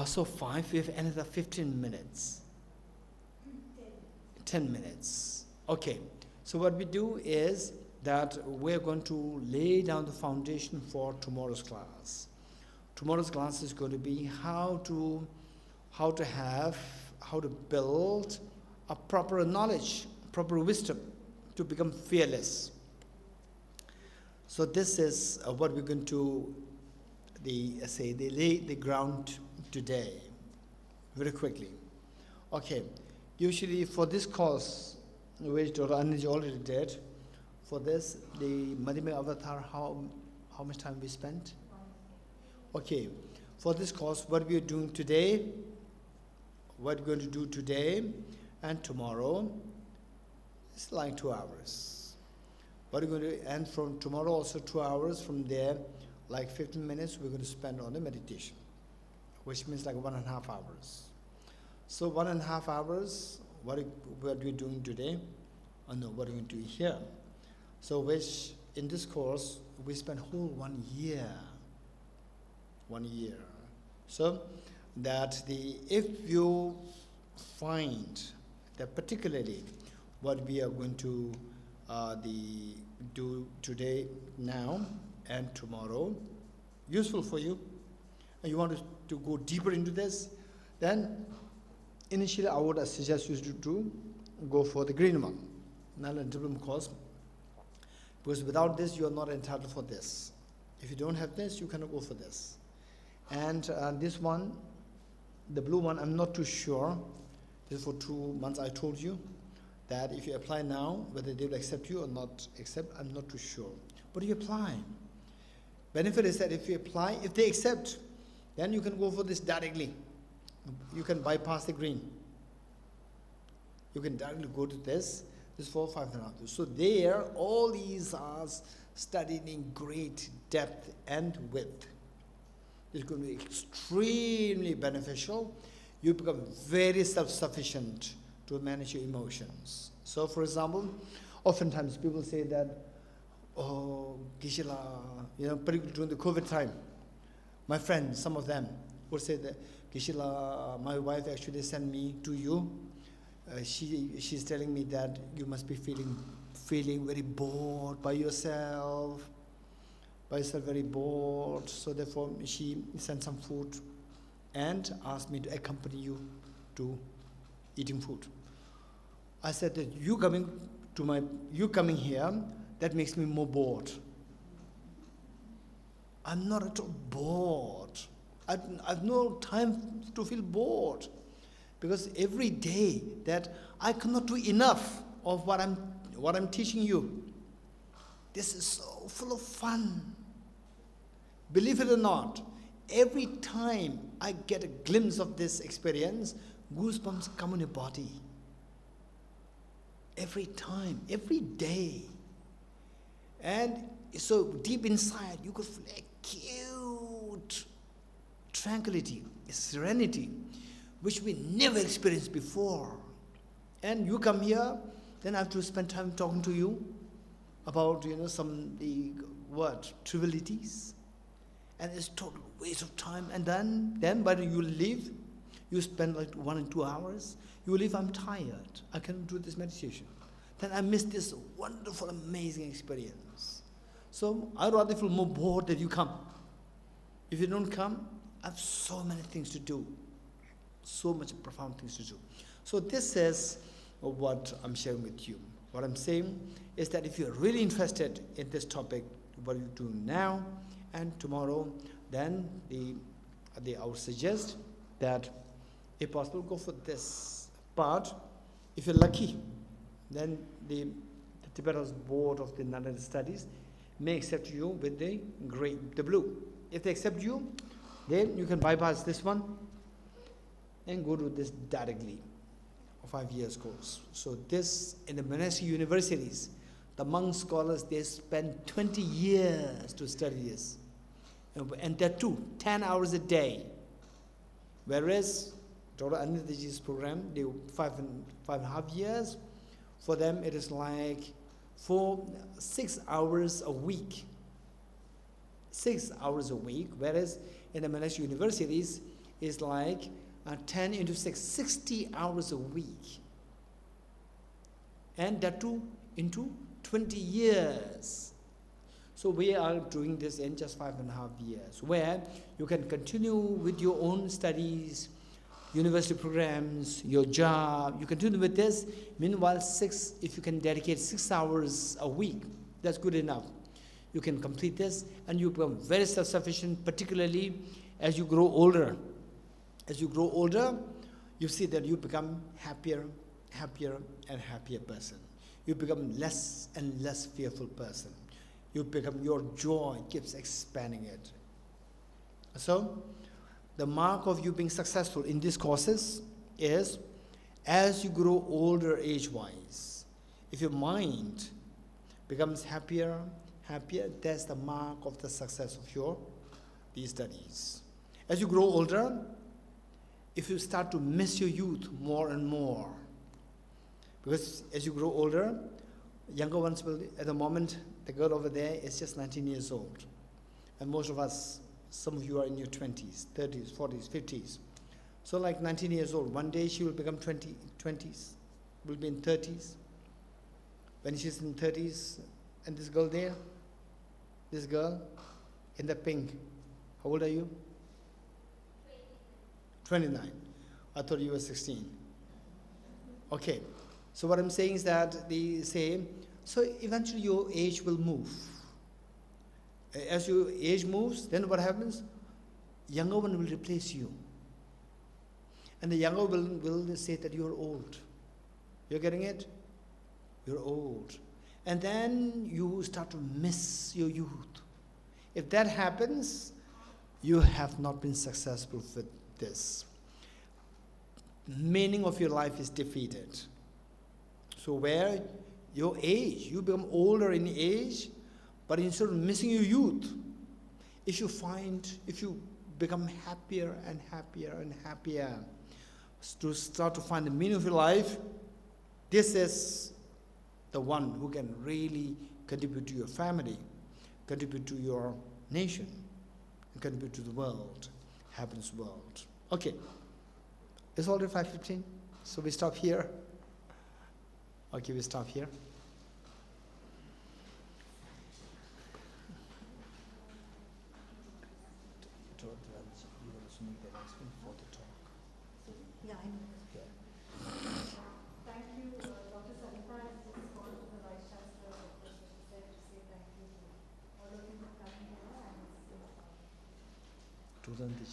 So 5, we have another 15 minutes. 10 minutes. Okay. So what we do is that we're going to lay down the foundation for tomorrow's class. Tomorrow's class is going to be how to build a proper knowledge, proper wisdom to become fearless. So this is what we're going to lay the ground today, very quickly. Okay, usually for this course, which Dr. Anij already did, for this, the Madhyamika Avatar, how much time we spent? Okay, for this course, what we are doing today, what we're going to do today and tomorrow, it's like 2 hours. What we're going to, and from tomorrow also 2 hours, from there, like 15 minutes, we're going to spend on the meditation, which means like 1.5 hours. So 1.5 hours, what we're doing today, what are we going to do here? So which, in this course, we spend whole 1 year. 1 year. So that if you find that particularly what we are going to do today, now, and tomorrow, useful for you, and you want to go deeper into this, then initially I would suggest you to go for the green one, Nala diploma course, because without this you are not entitled for this. If you don't have this, you cannot go for this. And this one, the blue one, I'm not too sure. This is for 2 months. I told you that if you apply now, whether they will accept you or not accept, I'm not too sure. But you apply. Benefit is that if you apply, if they accept, then you can go for this directly. You can bypass the green. You can directly go to this 4, 5 and a half. So there, all these are studied in great depth and width. It's going to be extremely beneficial. You become very self-sufficient to manage your emotions. So for example, oftentimes people say that, oh, Geshe, particularly during the COVID time, my friends, some of them, would say that, Geshe, my wife actually sent me to you. She's telling me that you must be feeling very bored by yourself, very bored. So therefore, she sent some food and asked me to accompany you to eating food. I said that you coming here, that makes me more bored. I'm not at all bored. I've no time to feel bored, because every day that I cannot do enough of what I'm teaching you. This is so full of fun. Believe it or not, every time I get a glimpse of this experience, goosebumps come on your body. Every time, every day. And so deep inside, you could feel acute tranquility, serenity, which we never experienced before. And you come here, then I have to spend time talking to you about, some trivialities. And it's total waste of time. And then by the you leave, you spend like 1 and 2 hours. You leave, I'm tired. I cannot do this meditation. Then I miss this wonderful, amazing experience. So I'd rather feel more bored that you come. If you don't come, I have so many things to do. So much profound things to do. So this is what I'm sharing with you. What I'm saying is that if you're really interested in this topic, what you do now and tomorrow, then I would suggest that, if possible, go for this part. If you're lucky, then the Tibetan Board of the Nanda Studies may accept you with the blue. If they accept you, then you can bypass this one and go to this directly, a 5 years course. So this, in the monastic universities, the monk scholars, they spend 20 years to study this. And that too, 10 hours a day. Whereas Dr. Anitaji's program, they 5.5 years. For them, it is like 6 hours a week. 6 hours a week, whereas in the monastic universities, it's like 10 into 6, 60 hours a week. And that too into 20 years. So we are doing this in just 5.5 years, where you can continue with your own studies, university programs, your job. You continue with this. Meanwhile, if you can dedicate 6 hours a week, that's good enough. You can complete this, and you become very self-sufficient, particularly as you grow older. As you grow older, you see that you become happier and happier person. You become less and less fearful person. Your joy keeps expanding it. So, the mark of you being successful in these courses is, as you grow older age-wise, if your mind becomes happier, that's the mark of the success of these studies. As you grow older, if you start to miss your youth more and more, because as you grow older, younger ones will, at the moment, the girl over there is just 19 years old. And most of us, some of you are in your 20s, 30s, 40s, 50s. So like 19 years old, one day she will become 20s, will be in 30s. When she's in 30s, and this girl there, this girl in the pink, how old are you? 29. I thought you were 16. Okay. So what I'm saying is that they say, so eventually your age will move. As your age moves, then what happens? younger one will replace you. And the younger will say that you're old. You're getting it? You're old. And then you start to miss your youth. If that happens, you have not been successful with this. Meaning of your life is defeated. So where your age, you become older in age, but instead of missing your youth, if you become happier and happier and happier, to start to find the meaning of your life, this is the one who can really contribute to your family, contribute to your nation, and contribute to the world, happiness world. Okay, it's already 5:15, so we stop here. Okay, we stop here. Yeah, I know. Thank you, Dr. Sarita. I just called the Vice Chancellor of the Geshe to say thank you to all of you for coming here and